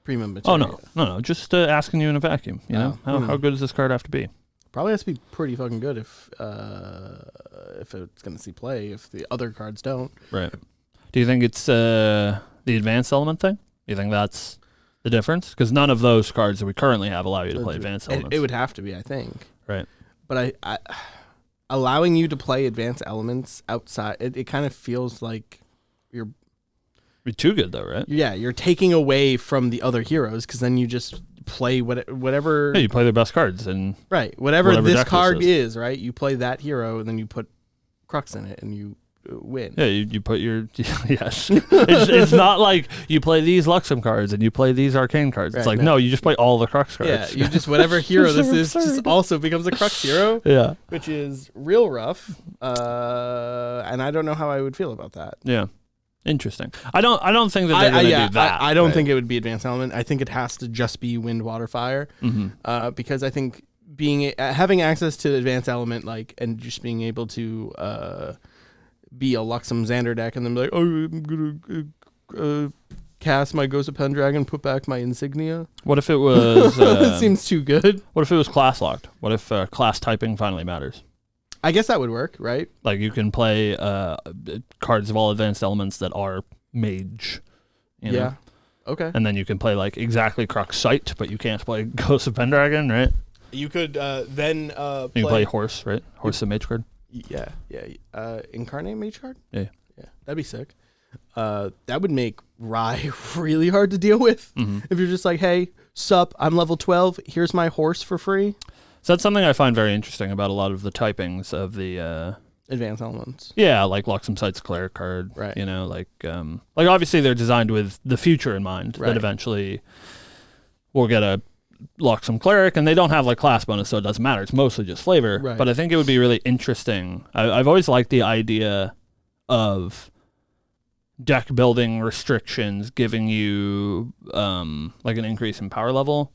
Prima Materia. Oh, no. Just asking you in a vacuum. How good does this card have to be? Probably has to be pretty fucking good if it's going to see play, if the other cards don't. Right. Do you think it's the advanced element thing? You think that's the difference? Because none of those cards that we currently have allow you to play advanced elements. It would have to be, I think. Right. But I allowing you to play advanced elements outside, it kind of feels like you're too good, though, right? Yeah, you're taking away from the other heroes, because then you just play whatever. Yeah, you play their best cards, and whatever this card is, right? You play that hero, and then you put Crux in it, and you win. Yeah, you put your yes. It's not like you play these Luxem cards and you play these Arcane cards. It's no, you just play all the Crux cards. Yeah, you just whatever hero this is just also becomes a Crux hero. Yeah, which is real rough. And I don't know how I would feel about that. Yeah. Interesting. I don't think that they're going to do that. I don't think it would be advanced element. I think it has to just be wind, water, fire. Because I think having access to advanced element and just being able to be a Luxem Xander deck and then be like, oh, I'm gonna cast my Ghost of Pendragon, put back my insignia. What if it was? It seems too good. What if it was class locked? What if class typing finally matters? I guess that would work, right? You can play cards of all advanced elements that are mage. You know? Okay. And then you can play exactly Crux Sight, but you can't play Ghost of Pendragon, right? You could then you can play Horse, right? Horse the mage card. Yeah. Incarnate mage card? Yeah. That'd be sick. That would make Rye really hard to deal with. If you're just hey, sup, I'm level 12, here's my horse for free. So that's something I find very interesting about a lot of the typings of the advanced elements. Yeah, like Luxem Sight's Cleric card. Right. Obviously they're designed with the future in mind. Right. That eventually we'll get a Luxem Cleric, and they don't have class bonus, so it doesn't matter. It's mostly just flavor. Right. But I think it would be really interesting. I've always liked the idea of deck building restrictions giving you an increase in power level.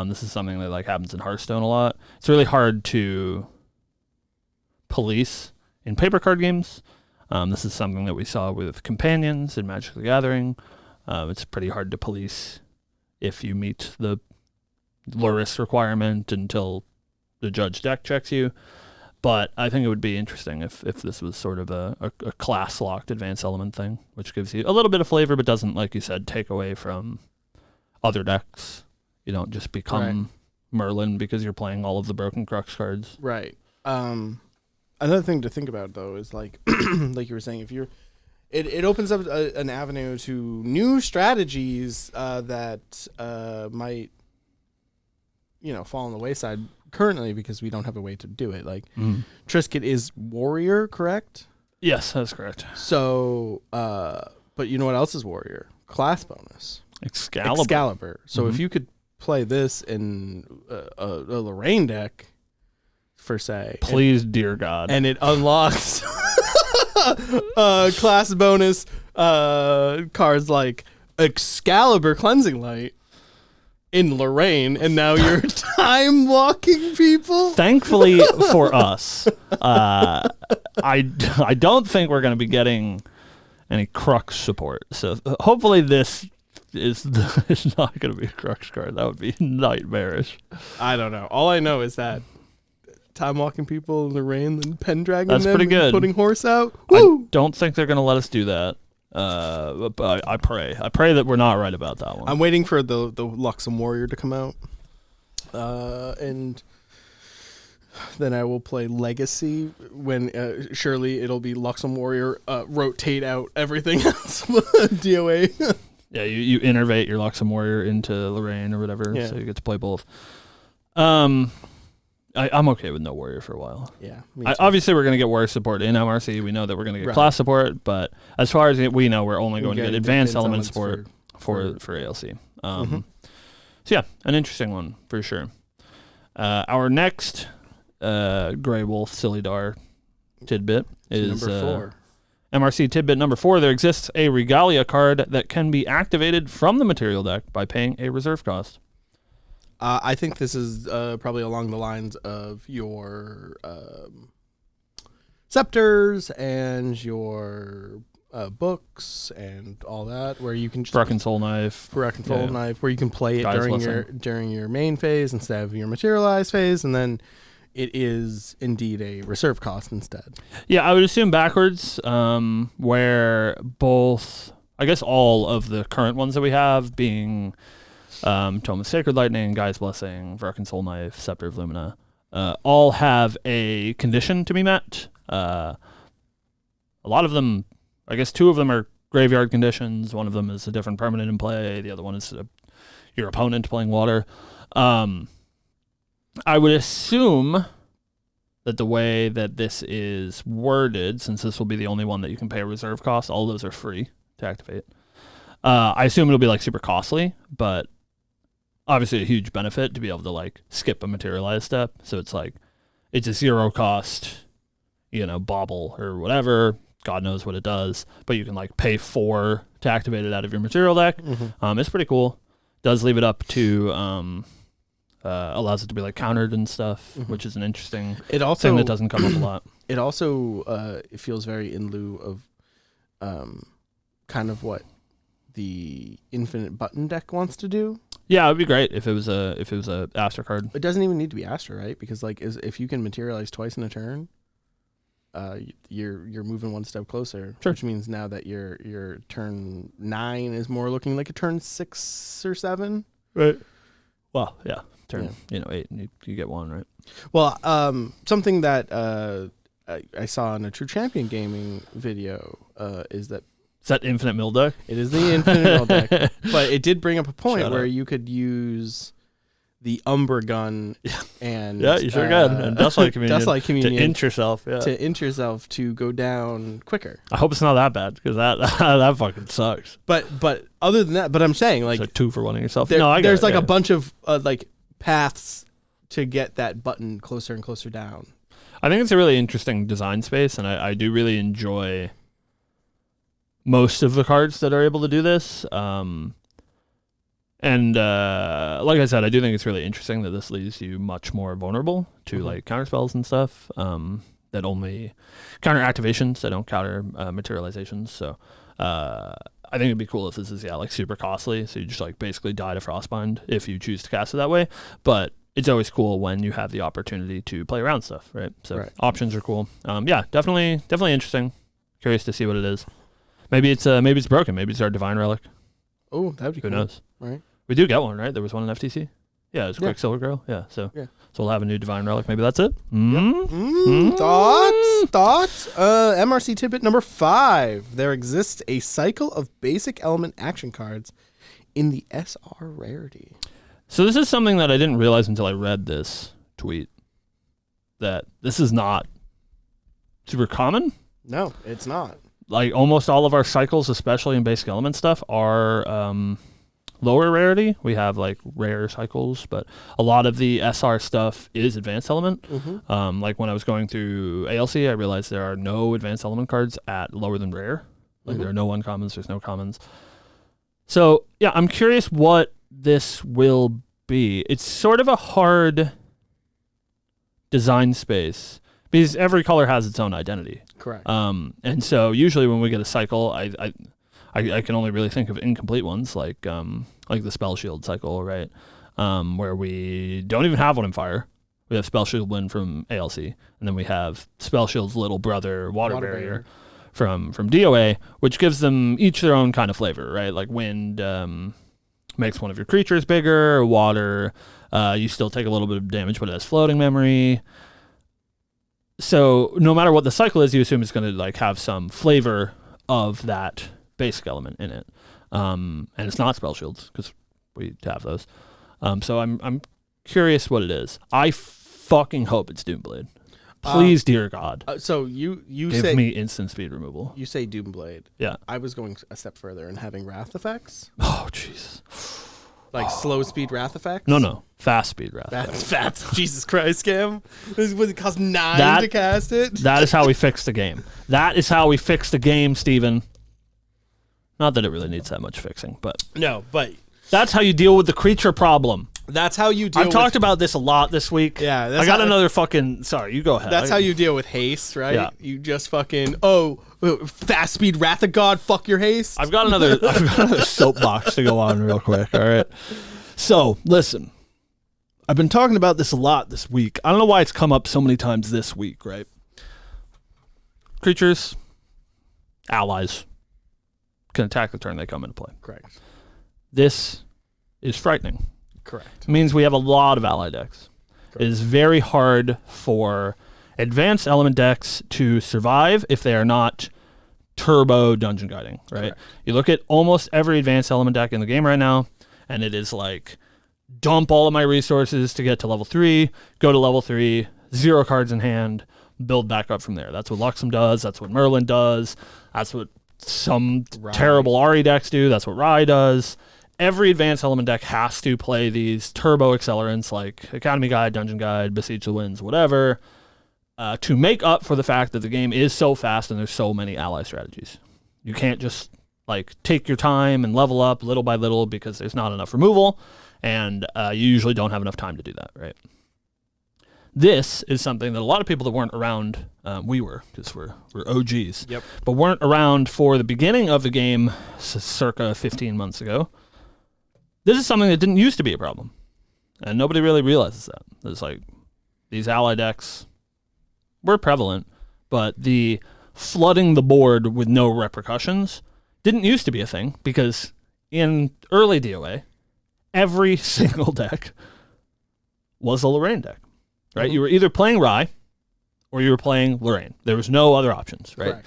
This is something that happens in Hearthstone a lot. It's really hard to police in paper card games. This is something that we saw with Companions in Magic the Gathering. It's pretty hard to police if you meet the low-risk requirement until the judge deck checks you. But I think it would be interesting if this was sort of a class-locked advanced element thing, which gives you a little bit of flavor but doesn't, like you said, take away from other decks. You don't just become Merlin because you're playing all of the Broken Crux cards. Right. Another thing to think about, though, is like like you were saying, if you're it opens up an avenue to new strategies that might, fall on the wayside currently because we don't have a way to do it. Like Trisket is warrior, correct? Yes, that's correct. So, but you know what else is warrior? Class bonus. Excalibur. So if you could play this in a Lorraine deck, per se, please, dear God, and it unlocks class bonus cards like Excalibur Cleansing Light in Lorraine, and now you're time walking people. Thankfully for us, I don't think we're going to be getting any Crux support. So hopefully this is not going to be a Crux card. That would be nightmarish. I don't know. All I know is that time walking people in the rain and Pendragon that's them pretty good. Putting horse out. Woo! I don't think they're going to let us do that. But I pray that we're not right about that one. I'm waiting for the Luxem Warrior to come out, and then I will play Legacy when surely it'll be Luxem Warrior rotate out everything else. DOA. Yeah, you innervate your Luxem Warrior into Lorraine or whatever, so you get to play both. I'm okay with no Warrior for a while. Yeah. Obviously, we're going to get Warrior support in MRC. We know that we're going to get class support, but as far as we know, we're only going to get advanced element support for ALC. So yeah, an interesting one for sure. Our next Grey Wolf Silidar tidbit is number 4. MRC tidbit number 4. There exists a Regalia card that can be activated from the material deck by paying a reserve cost. I think this is probably along the lines of your scepters and your books and all that, where you can just Brecken Soul Knife, where you can play it during your main phase instead of your materialized phase, and then it is indeed a reserve cost instead. Yeah, I would assume backwards, where both, I guess all of the current ones that we have being Tome of Sacred Lightning, Guy's Blessing, Brecken Soul Knife, Scepter of Lumina, all have a condition to be met. A lot of them, I guess 2 of them are graveyard conditions. One of them is a different permanent in play. The other one is your opponent playing water. I would assume that the way that this is worded, since this will be the only one that you can pay a reserve cost, all those are free to activate. I assume it'll be like super costly, but obviously a huge benefit to be able to like skip a materialized step. So it's like, it's a 0 cost, bauble or whatever. God knows what it does, but you can like pay 4 to activate it out of your material deck. It's pretty cool. Does leave it up to, allows it to be like countered and stuff, which is an interesting thing that doesn't come up a lot. It also it feels very in lieu of kind of what the Infinite Button deck wants to do. Yeah, it would be great if it was a Astra card. It doesn't even need to be Astra, right? Because like if you can materialize twice in a turn, you're moving one step closer. Sure. Which means now that your turn 9 is more looking like a turn 6 or 7. Right. Well, yeah. Turn 8, and you get 1, right? Well, something that I saw in a True Champion Gaming video is that. Is that Infinite Mill deck? It is the Infinite Mill deck. But it did bring up a point where you could use the Umbra Gun and... Yeah, you sure can. And Dustlight Communion. To int yourself, To int yourself to go down quicker. I hope it's not that bad, because that fucking sucks. But other than that, I'm saying, like... So 2 for 1 of yourself. There's like a bunch of, like, paths to get that button closer and closer down. I think it's a really interesting design space, and I do really enjoy most of the cards that are able to do this. And like I said, I do think it's really interesting that this leaves you much more vulnerable to like counter spells and stuff that only counter activations that don't counter materializations. So I think it'd be cool if this is like super costly, so you just like basically die to Frostbind if you choose to cast it that way. But it's always cool when you have the opportunity to play around stuff, right? So options are cool. Yeah, definitely interesting. Curious to see what it is. Maybe it's broken. Maybe it's our Divine Relic. Oh, that'd be cool. Who knows? Right. We do get one, right? There was one in FTC. Yeah, it was Quicksilver Girl. Yeah, so we'll have a new Divine Relic. Maybe that's it. Thoughts? MRC tidbit number 5. There exists a cycle of basic element action cards in the SR rarity. So this is something that I didn't realize until I read this tweet, that this is not super common. No, it's not. Like almost all of our cycles, especially in basic element stuff, are lower rarity. We have like rare cycles, but a lot of the SR stuff is advanced element. Like when I was going through ALC, I realized there are no advanced element cards at lower than rare. Like there are no uncommons, there's no commons. So yeah, I'm curious what this will be. It's sort of a hard design space because every color has its own identity. Correct. And so usually when we get a cycle, I can only really think of incomplete ones like the Spell Shield cycle, right? Where we don't even have one in Fire. We have Spell Shield Wind from ALC, and then we have Spell Shield's little brother, Water Barrier, from DOA, which gives them each their own kind of flavor, right? Like Wind makes one of your creatures bigger. Water, you still take a little bit of damage, but it has floating memory. So no matter what the cycle is, you assume it's going to like have some flavor of that basic element in it, and it's not Spell Shields because we have those. So I'm curious what it is. I fucking hope it's Doomblade. Please, dear God. So you give say me instant speed removal. You say Doomblade. Yeah. I was going a step further and having wrath effects. Oh Jesus. Like slow speed wrath effects? No. Fast speed wrath effects. Fast. Jesus Christ, Cam. Was it cost 9 to cast it? That is how we fix the game. That is how we fix the game, Steven. Not that it really needs that much fixing, but no, but that's how you deal with the creature problem. That's how you deal I've talked about this a lot this week. Yeah. I got another fucking... Sorry, you go ahead. That's how you deal with haste, right? Yeah. You just fucking... fast speed Wrath of God, fuck your haste. I've got another soapbox to go on real quick, all right? So, listen. I've been talking about this a lot this week. I don't know why it's come up so many times this week, right? Creatures, allies, can attack the turn they come into play. Correct. This is frightening. Correct. It means we have a lot of ally decks. Correct. It is very hard for advanced element decks to survive if they are not turbo dungeon guiding, right? Correct. You look at almost every advanced element deck in the game right now, and it is like, dump all of my resources to get to level 3, go to level 3, 0 cards in hand, build back up from there. That's what Luxem does. That's what Merlin does. That's what some terrible Ari decks do. That's what Rai does. Every advanced element deck has to play these turbo accelerants like Academy Guide, Dungeon Guide, Besiege the Winds, whatever, to make up for the fact that the game is so fast and there's so many ally strategies. You can't just like take your time and level up little by little because there's not enough removal, and you usually don't have enough time to do that, right? This is something that a lot of people that weren't around, we were, because we're OGs, but weren't around for the beginning of the game circa 15 months ago. This is something that didn't used to be a problem, and nobody really realizes that. It's like these ally decks were prevalent, but the flooding the board with no repercussions didn't used to be a thing, because in early DOA, every single deck was a Lorraine deck, right? Mm-hmm. You were either playing Rai or you were playing Lorraine. There was no other options, right?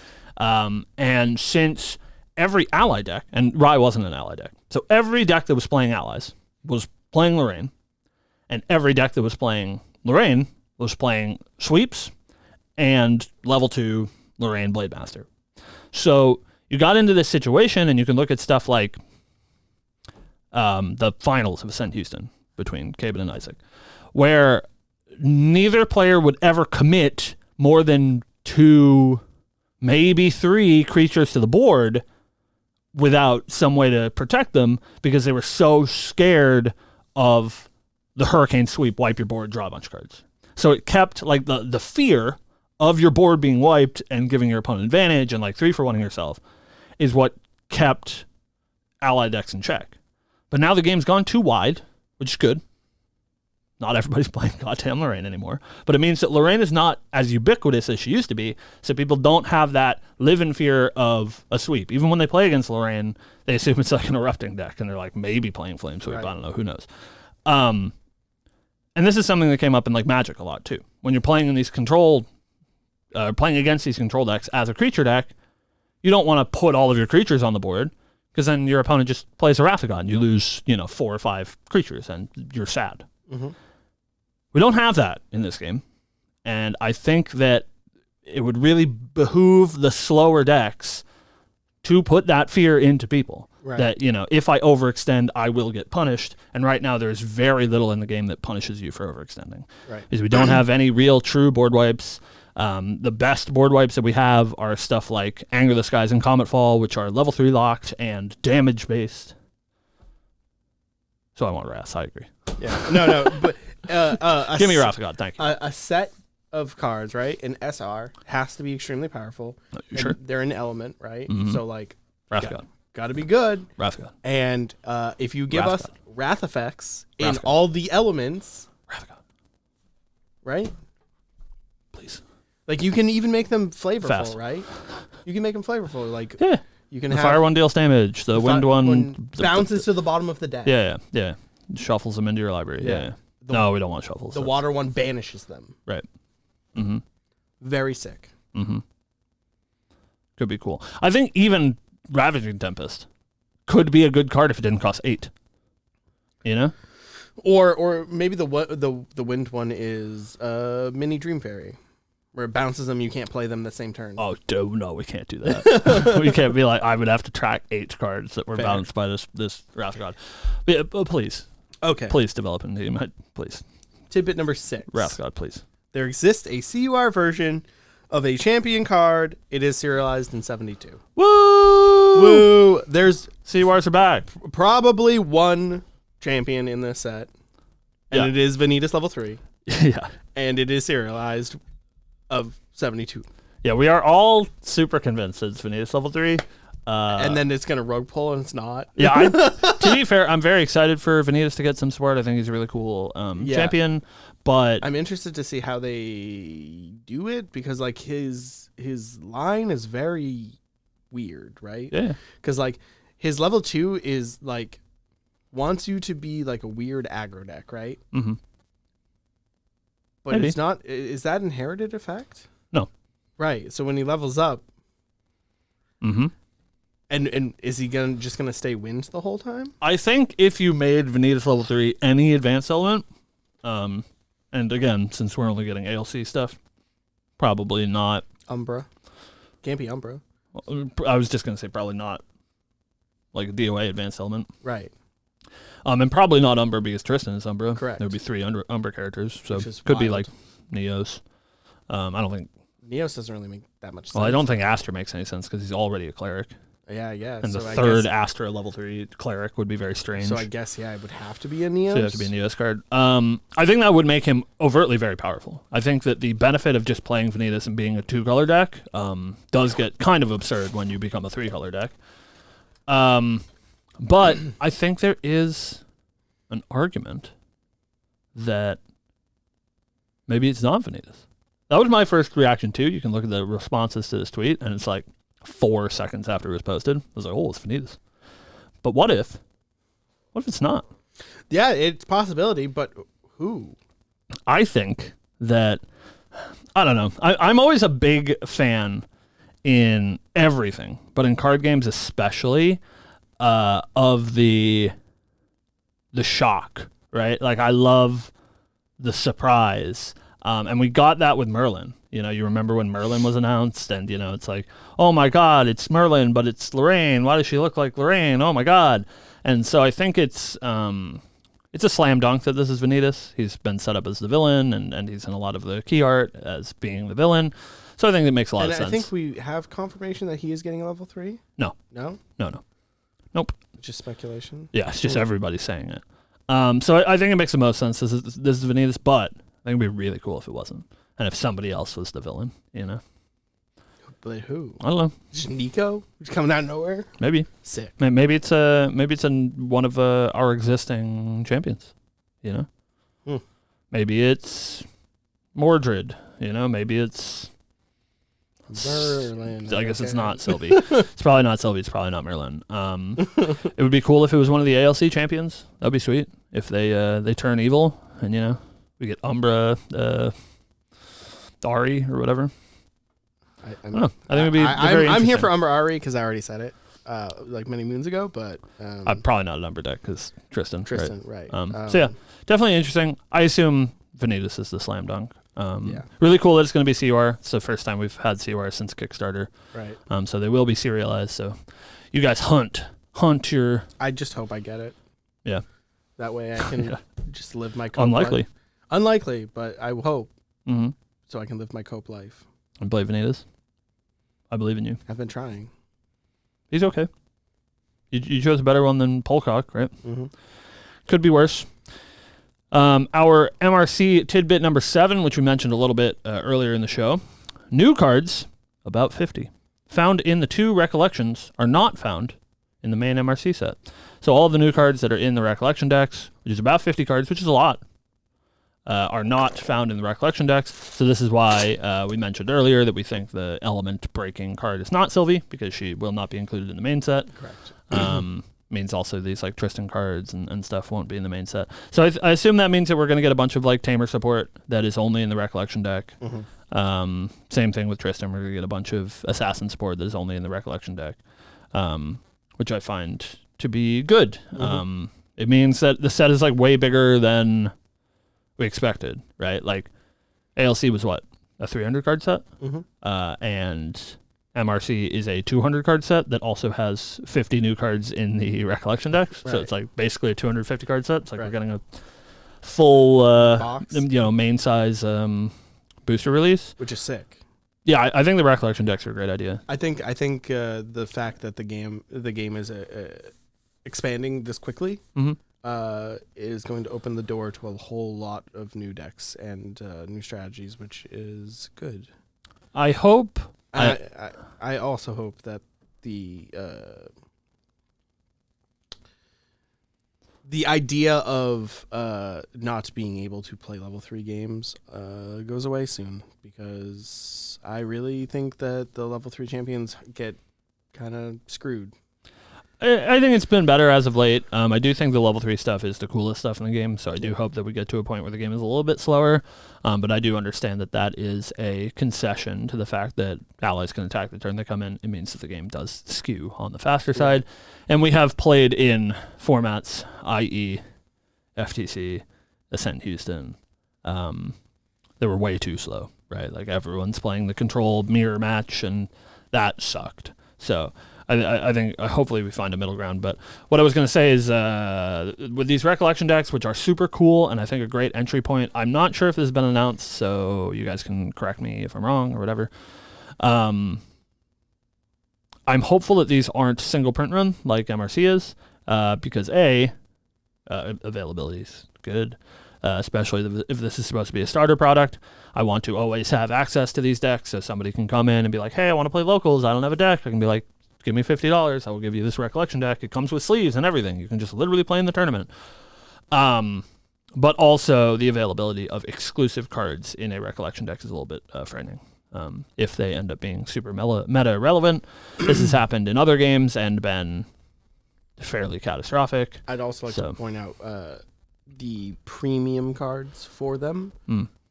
And since every ally deck, and Rai wasn't an ally deck, so every deck that was playing allies was playing Lorraine, and every deck that was playing Lorraine was playing sweeps and level 2 Lorraine Blademaster. So you got into this situation, and you can look at stuff like the finals of Ascent Houston between Caban and Isaac, where neither player would ever commit more than 2, maybe 3 creatures to the board without some way to protect them, because they were so scared of the Hurricane Sweep, wipe your board, draw a bunch of cards. So it kept like the fear of your board being wiped and giving your opponent advantage and like 3-for-1ing yourself is what kept ally decks in check. But now the game's gone too wide, which is good. Not everybody's playing goddamn Lorraine anymore. But it means that Lorraine is not as ubiquitous as she used to be, so people don't have that live in fear of a sweep. Even when they play against Lorraine, they assume it's like an erupting deck, and they're like maybe playing flame sweep. Right. I don't know, who knows. And this is something that came up in like Magic a lot too. When you're playing in these playing against these control decks as a creature deck, you don't want to put all of your creatures on the board, because then your opponent just plays a Rathagon. You lose, 4 or 5 creatures, and you're sad. Mm-hmm. We don't have that in this game, and I think that it would really behoove the slower decks to put that fear into people. Right. That, if I overextend, I will get punished, and right now there's very little in the game that punishes you for overextending. Right. Because we don't have any real true board wipes. The best board wipes that we have are stuff like Anger the Skies and Cometfall, which are level 3 locked and damage based. So I want Wrath, I agree. Yeah. No, but give me Wrath of God, thank you. A set of cards, right? An SR has to be extremely powerful. You sure? They're an element, right? Mm-hmm. So like Wrath of God. Got to be good. Wrath of God. And if you give us Wrath effects in God. all the elements, Wrath of God. Right? Please. Like you can even make them flavorful, Fast. right? You can make them flavorful. Like you can the have fire one deals damage. The wind one bounces to the bottom of the deck. Yeah. Shuffles them into your library. Yeah. No, we don't want shuffles. The water one banishes them. Right. Mm-hmm. Very sick. Mm-hmm. Could be cool. I think even Ravaging Tempest could be a good card if it didn't cost 8. Or maybe the wind one is mini Dream Fairy, where it bounces them. You can't play them the same turn. Oh no, we can't do that. We can't be like, I would have to track 8 cards that were bounced by this Wrath of God. But please. Okay. Please develop a team. Please. Tidbit number 6. Wrath of God, please. There exists a CUR version of a champion card. It is serialized in 72. Woo! There's CURs are back. Probably one champion in this set. And it is Vanitas level 3. Yeah. And it is serialized of 72. Yeah, we are all super convinced it's Vanitas level 3. And then it's going to rogue pull, and it's not. Yeah, to be fair, I'm very excited for Vanitas to get some support. I think he's a really cool champion, but I'm interested to see how they do it, because like his line is very weird, right? Yeah. Because like his level 2 is like wants you to be like a weird aggro deck, right? Mm-hmm. But Maybe. It's not. Is that inherited effect? No. Right. So when he levels up. Mm-hmm. And is he just gonna stay wind the whole time? I think if you made Vanitas level 3 any advanced element, and again, since we're only getting ALC stuff, probably not Umbra. Can't be Umbra. I was just gonna say probably not like a DOA advanced element. Right. And probably not Umbra, because Tristan is Umbra. Correct. There would be 3 Umbra characters, so Which is could be wild. like Neos. I don't think Neos doesn't really make that much sense. Well, I don't think Astra makes any sense because he's already a cleric. Yeah. And the third Astra level 3 cleric would be very strange. So I guess, it would have to be a Neos. So it has to be a Neos card. I think that would make him overtly very powerful. I think that the benefit of just playing Vanitas and being a 2-color deck does get kind of absurd when you become a 3-color deck. But I think there is an argument that maybe it's not Vanitas. That was my first reaction too. You can look at the responses to this tweet, and it's like 4 seconds after it was posted. I was like, oh, it's Vanitas. But what if it's not? Yeah, it's a possibility, but who? I think that, I don't know. I'm always a big fan in everything, but in card games especially, of the shock, right? Like I love the surprise. And we got that with Merlin. You remember when Merlin was announced, and it's like, oh my God, it's Merlin, but it's Lorraine. Why does she look like Lorraine? Oh my God. And so I think it's a slam dunk that this is Vanitas. He's been set up as the villain, and he's in a lot of the key art as being the villain. So I think it makes a lot of sense. I think we have confirmation that he is getting a level 3. No. No. Nope. Just speculation. Yeah, it's just everybody saying it. So I think it makes the most sense. This is Vanitas, but I think it'd be really cool if it wasn't, and if somebody else was the villain. But who? I don't know. Just Nico? Who's coming out of nowhere? Maybe. Sick. Maybe it's one of our existing champions. You know. Maybe it's Mordred. You know. Maybe it's. Merlin. I guess it's not Sylvie. It's probably not Sylvie. It's probably not Merlin. It would be cool if it was one of the ALC champions. That'd be sweet. If they turn evil and we get Umbra, Ari or whatever. I don't know. I think it'd be very I'm here for Umbra Ari because I already said it like many moons ago. But I'm probably not an Umbra deck because Tristan. Right. So yeah, definitely interesting. I assume Vanitas is the slam dunk. Really cool that it's going to be CUR. It's the first time we've had CUR since Kickstarter. Right. So they will be serialized. So you guys hunt your. I just hope I get it. Yeah. That way I can just live my cope Unlikely. life. Unlikely, but I hope. Mm-hmm. So I can live my cope life. And play Vanitas. I believe in you. I've been trying. He's okay. You chose a better one than Polcock, right? Mm-hmm. Could be worse. Our MRC tidbit number 7, which we mentioned a little bit earlier in the show. New cards, about 50, found in the 2 Recollections are not found in the main MRC set. So all of the new cards that are in the Recollection decks, which is about 50 cards, which is a lot, are not found in the Recollection decks. So this is why we mentioned earlier that we think the element-breaking card is not Sylvie, because she will not be included in the main set. Correct. Means also these like Tristan cards and stuff won't be in the main set. So I assume that means that we're going to get a bunch of like Tamer support that is only in the Recollection deck. Mm-hmm. Same thing with Tristan. We're going to get a bunch of Assassin support that is only in the Recollection deck, which I find to be good. Mm-hmm. It means that the set is like way bigger than we expected, right? Like ALC was what, a 300 card set? Mm-hmm. And MRC is a 200 card set that also has 50 new cards in the Recollection decks. Right. So it's like basically a 250 card set. It's like we're getting a full box, main size booster release, which is sick. Yeah, I think the Recollection decks are a great idea. I think the fact that the game is expanding this quickly is going to open the door to a whole lot of new decks and new strategies, which is good. I hope. I also hope that the idea of not being able to play level 3 games goes away soon, because I really think that the level 3 champions get kind of screwed. I think it's been better as of late. I do think the level 3 stuff is the coolest stuff in the game, so I do hope that we get to a point where the game is a little bit slower. But I do understand that that is a concession to the fact that allies can attack the turn they come in. It means that the game does skew on the faster side. And we have played in formats, i.e. FTC, Ascent Houston. They were way too slow, right? Like everyone's playing the control mirror match, and that sucked. So I think hopefully we find a middle ground. But what I was going to say is with these Recollection decks, which are super cool and I think a great entry point, I'm not sure if this has been announced, so you guys can correct me if I'm wrong or whatever. I'm hopeful that these aren't single print run like MRC is, because availability is good, especially if this is supposed to be a starter product. I want to always have access to these decks so somebody can come in and be like, hey, I want to play locals. I don't have a deck. I can be like, give me $50. I will give you this Recollection deck. It comes with sleeves and everything. You can just literally play in the tournament. But also the availability of exclusive cards in a Recollection deck is a little bit frightening. If they end up being super meta relevant. This has happened in other games and been fairly catastrophic. I'd also like to point out the premium cards for them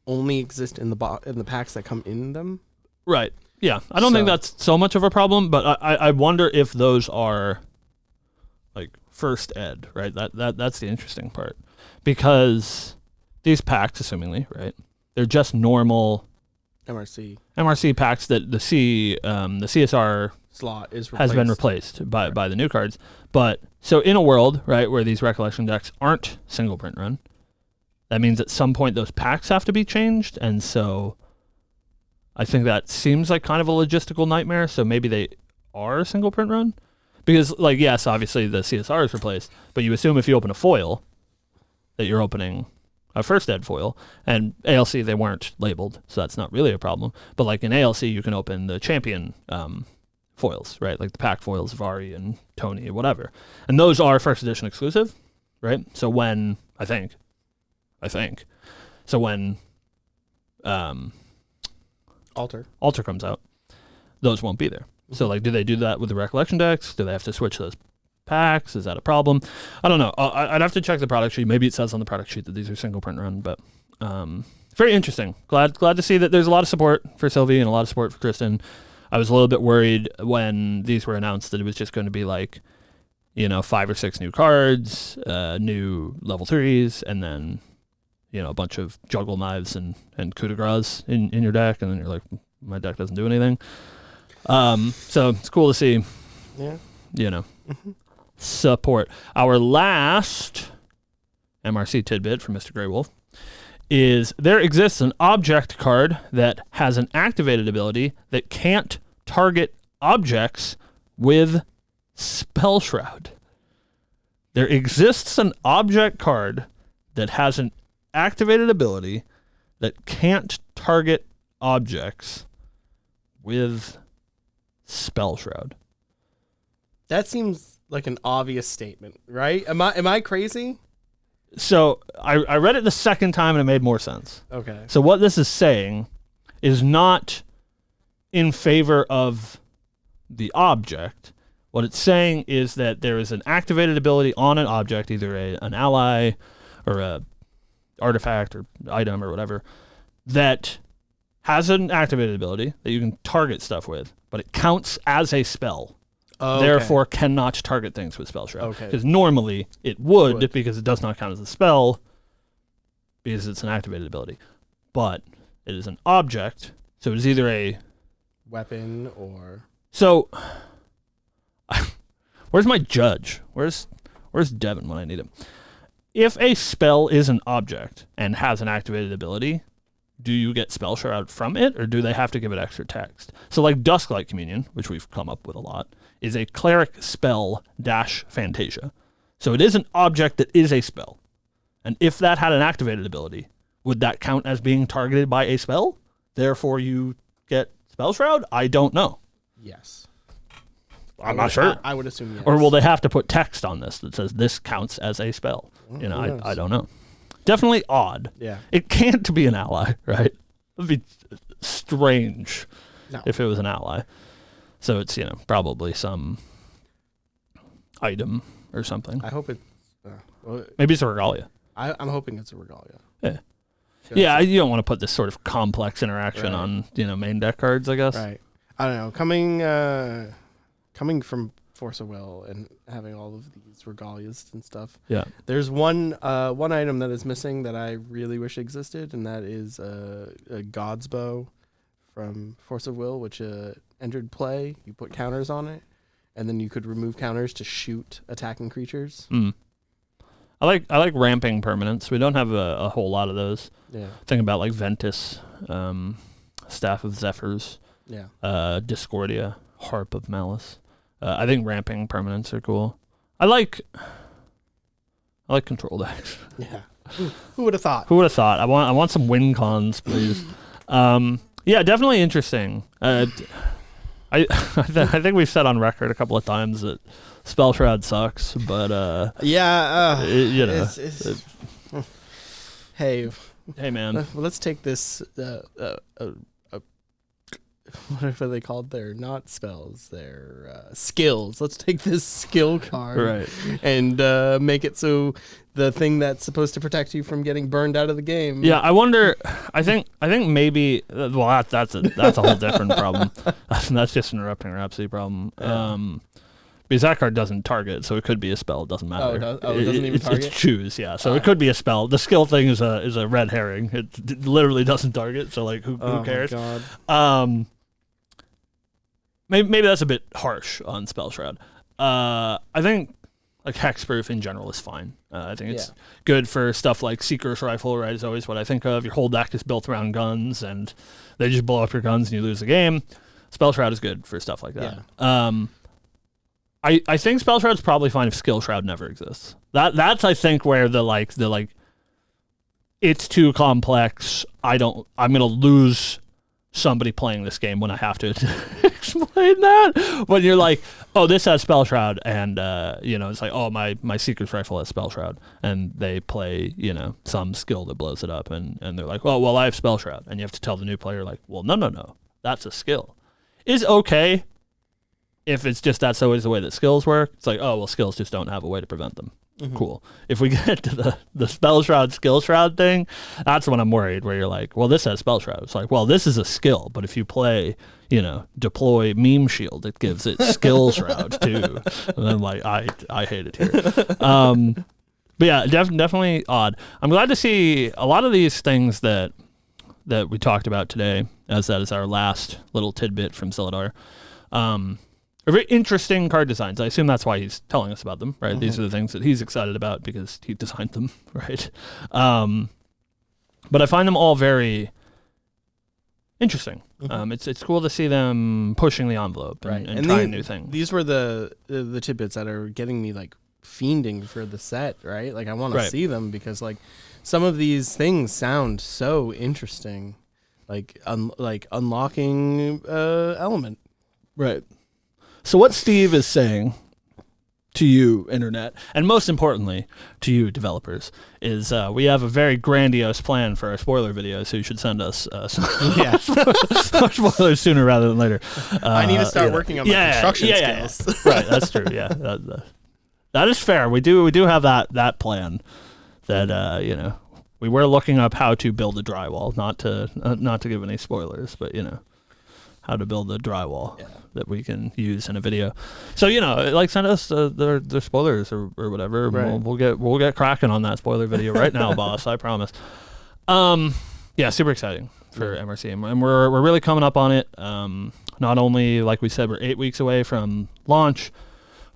only exist in the packs that come in them. Right. Yeah, I don't think that's so much of a problem, but I wonder if those are like first ed, right? That's the interesting part, because these packs, assumingly, right, they're just normal MRC packs that the CSR slot has been replaced by the new cards. But so in a world, right, where these Recollection decks aren't single print run, that means at some point those packs have to be changed, and so I think that seems like kind of a logistical nightmare. So maybe they are single print run, because like, yes, obviously the CSR is replaced, but you assume if you open a foil that you're opening first ed foil, and ALC they weren't labeled, so that's not really a problem. But like in ALC, you can open the champion foils, right? Like the pack foils, Vari and Tony, whatever, and those are first edition exclusive, right? So when I think, so when Alter comes out, those won't be there. So like, do they do that with the Recollection decks? Do they have to switch those packs? Is that a problem? I don't know. I'd have to check the product sheet. Maybe it says on the product sheet that these are single print run, but very interesting. Glad to see that there's a lot of support for Sylvie and a lot of support for Kristen. I was a little bit worried when these were announced that it was just going to be like, 5 or 6 new cards, new level 3s, and then, a bunch of juggle knives and coup de grace in your deck, and then you're like, my deck doesn't do anything. So it's cool to see, support. Our last MRC tidbit from Mr. Grey Wolf is there exists an object card that has an activated ability that can't target objects with Spell Shroud. There exists an object card that has an activated ability that can't target objects with Spell Shroud. That seems like an obvious statement, right? Am I crazy? So I read it the second time and it made more sense. Okay. So what this is saying is not in favor of the object. What it's saying is that there is an activated ability on an object, either an ally or a artifact or item or whatever, that has an activated ability that you can target stuff with, but it counts as a spell. Oh, therefore cannot target things with Spell Shroud. Okay. Because normally it would because it does not count as a spell because it's an activated ability. But it is an object, so it's either a weapon or... So, where's my judge? Where's Devin when I need him? If a spell is an object and has an activated ability, do you get Spell Shroud from it, or do they have to give it extra text? So like Dusklight Communion, which we've come up with a lot, is a cleric spell - Fantasia. So it is an object that is a spell. And if that had an activated ability, would that count as being targeted by a spell? Therefore you get Spell Shroud? I don't know. Yes. I'm not sure. I would assume yes. Or will they have to put text on this that says this counts as a spell? Well, I don't know. Definitely odd. Yeah. It can't be an ally, right? It would be strange if it was an ally. So it's, probably some item or something. I hope it's... maybe it's a Regalia. I'm hoping it's a Regalia. Yeah. Yeah, you don't want to put this sort of complex interaction on, main deck cards, I guess. Right. I don't know. Coming from Force of Will and having all of these Regalias and stuff. Yeah. There's one item that is missing that I really wish existed, and that is a God's Bow from Force of Will, which entered play. You put counters on it, and then you could remove counters to shoot attacking creatures. I like ramping permanents. We don't have a whole lot of those. Yeah. Think about like Ventus, Staff of Zephyrs, Discordia, Harp of Malice. I think ramping permanents are cool. I like control decks. Yeah. Who would have thought? Who would have thought? I want some win cons, please. Yeah, definitely interesting. I think we've said on record a couple of times that Spell Shroud sucks, but hey man, let's take this. Whatever they called, they're not spells, they're skills. Let's take this skill card and make it so the thing that's supposed to protect you from getting burned out of the game. Yeah, I wonder. I think maybe. Well, that's a whole different problem. That's just an Erupting Rhapsody problem. Because that card doesn't target, so it could be a spell. It doesn't matter. It doesn't even target? It's choose, yeah. So it could be a spell. The skill thing is a red herring. It literally doesn't target, so like who cares? My God. Maybe that's a bit harsh on Spell Shroud. I think like hexproof in general is fine. I think it's good for stuff like Seeker's Rifle, right? Is always what I think of. Your whole deck is built around guns, and they just blow up your guns and you lose the game. Spell Shroud is good for stuff like that. Yeah. I think Spell Shroud's probably fine if Skill Shroud never exists. That's I think where the it's too complex. I'm going to lose somebody playing this game when I have to explain that. When you're like, oh, this has Spell Shroud, and it's like, oh, my Seeker's Rifle has Spell Shroud, and they play some skill that blows it up, and they're like, oh, well, I have Spell Shroud, and you have to tell the new player like, well, no, that's a skill. Is okay if it's just that's always the way that skills work. It's like, oh, well, skills just don't have a way to prevent them. Mm-hmm. Cool. If we get to the Spell Shroud, Skill Shroud thing, that's when I'm worried, where you're like, well, this has Spell Shroud. It's like, well, this is a skill, but if you play, deploy Meme Shield, it gives it Skill Shroud too. And I'm like, I hate it here. But yeah, definitely odd. I'm glad to see a lot of these things that we talked about today, as that is our last little tidbit from Zilladar. Are very interesting card designs. I assume that's why he's telling us about them, right? Mm-hmm. These are the things that he's excited about because he designed them, right? But I find them all very interesting. Mm-hmm. It's cool to see them pushing the envelope and trying new things. These were the tidbits that are getting me like fiending for the set, right? Like I want to see them because like some of these things sound so interesting, like unlocking element, right? So what Steve is saying to you, Internet, and most importantly, to you, developers, is we have a very grandiose plan for our spoiler videos, so you should send us more spoilers sooner rather than later. I need to start working on my construction skills. Yeah. Right, that's true, yeah. That is fair. We do have that plan that, we were looking up how to build a drywall, not to give any spoilers, but, how to build a drywall that we can use in a video. So send us their spoilers or whatever. Right. We'll get cracking on that spoiler video right now, boss. I promise. Super exciting for MRC, and we're really coming up on it. Not only, like we said, we're 8 weeks away from launch.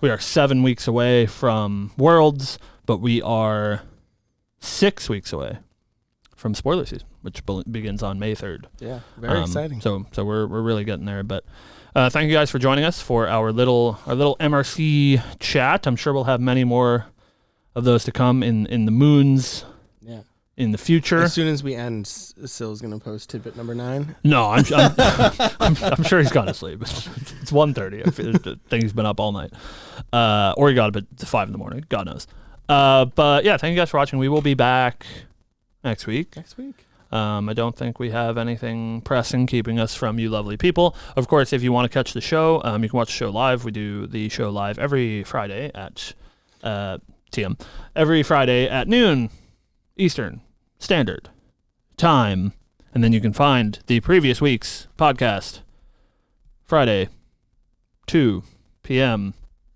We are 7 weeks away from Worlds, but we are 6 weeks away from spoiler season, which begins on May 3rd. Yeah, very exciting. So we're really getting there. But thank you guys for joining us for our little MRC chat. I'm sure we'll have many more of those to come in the moons. Yeah. In the future. As soon as we end, Sil's gonna post tidbit number 9. No, I'm sure he's gone to sleep. It's 1:30. I think he's been up all night, or he got up at 5 a.m. God knows. But yeah, thank you guys for watching. We will be back next week. I don't think we have anything pressing keeping us from you lovely people. Of course, if you want to catch the show, you can watch the show live. We do the show live every Friday at every Friday at noon Eastern Standard Time. And then you can find the previous week's podcast Friday, 2 p.m.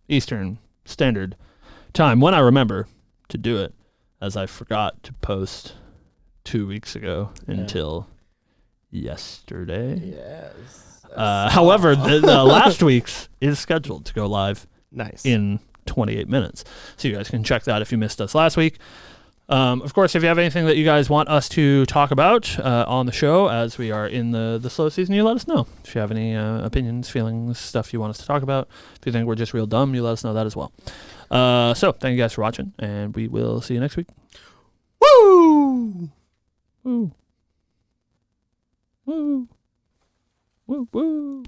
Eastern Standard Time, when I remember to do it, as I forgot to post 2 weeks ago until yesterday. Yes. However, the last week's is scheduled to go live in 28 minutes. So you guys can check that if you missed us last week. Of course, if you have anything that you guys want us to talk about on the show as we are in the slow season, you let us know. If you have any opinions, feelings, stuff you want us to talk about, if you think we're just real dumb, you let us know that as well. So thank you guys for watching, and we will see you next week. Woo! Woo. Woo. Woo. Woo.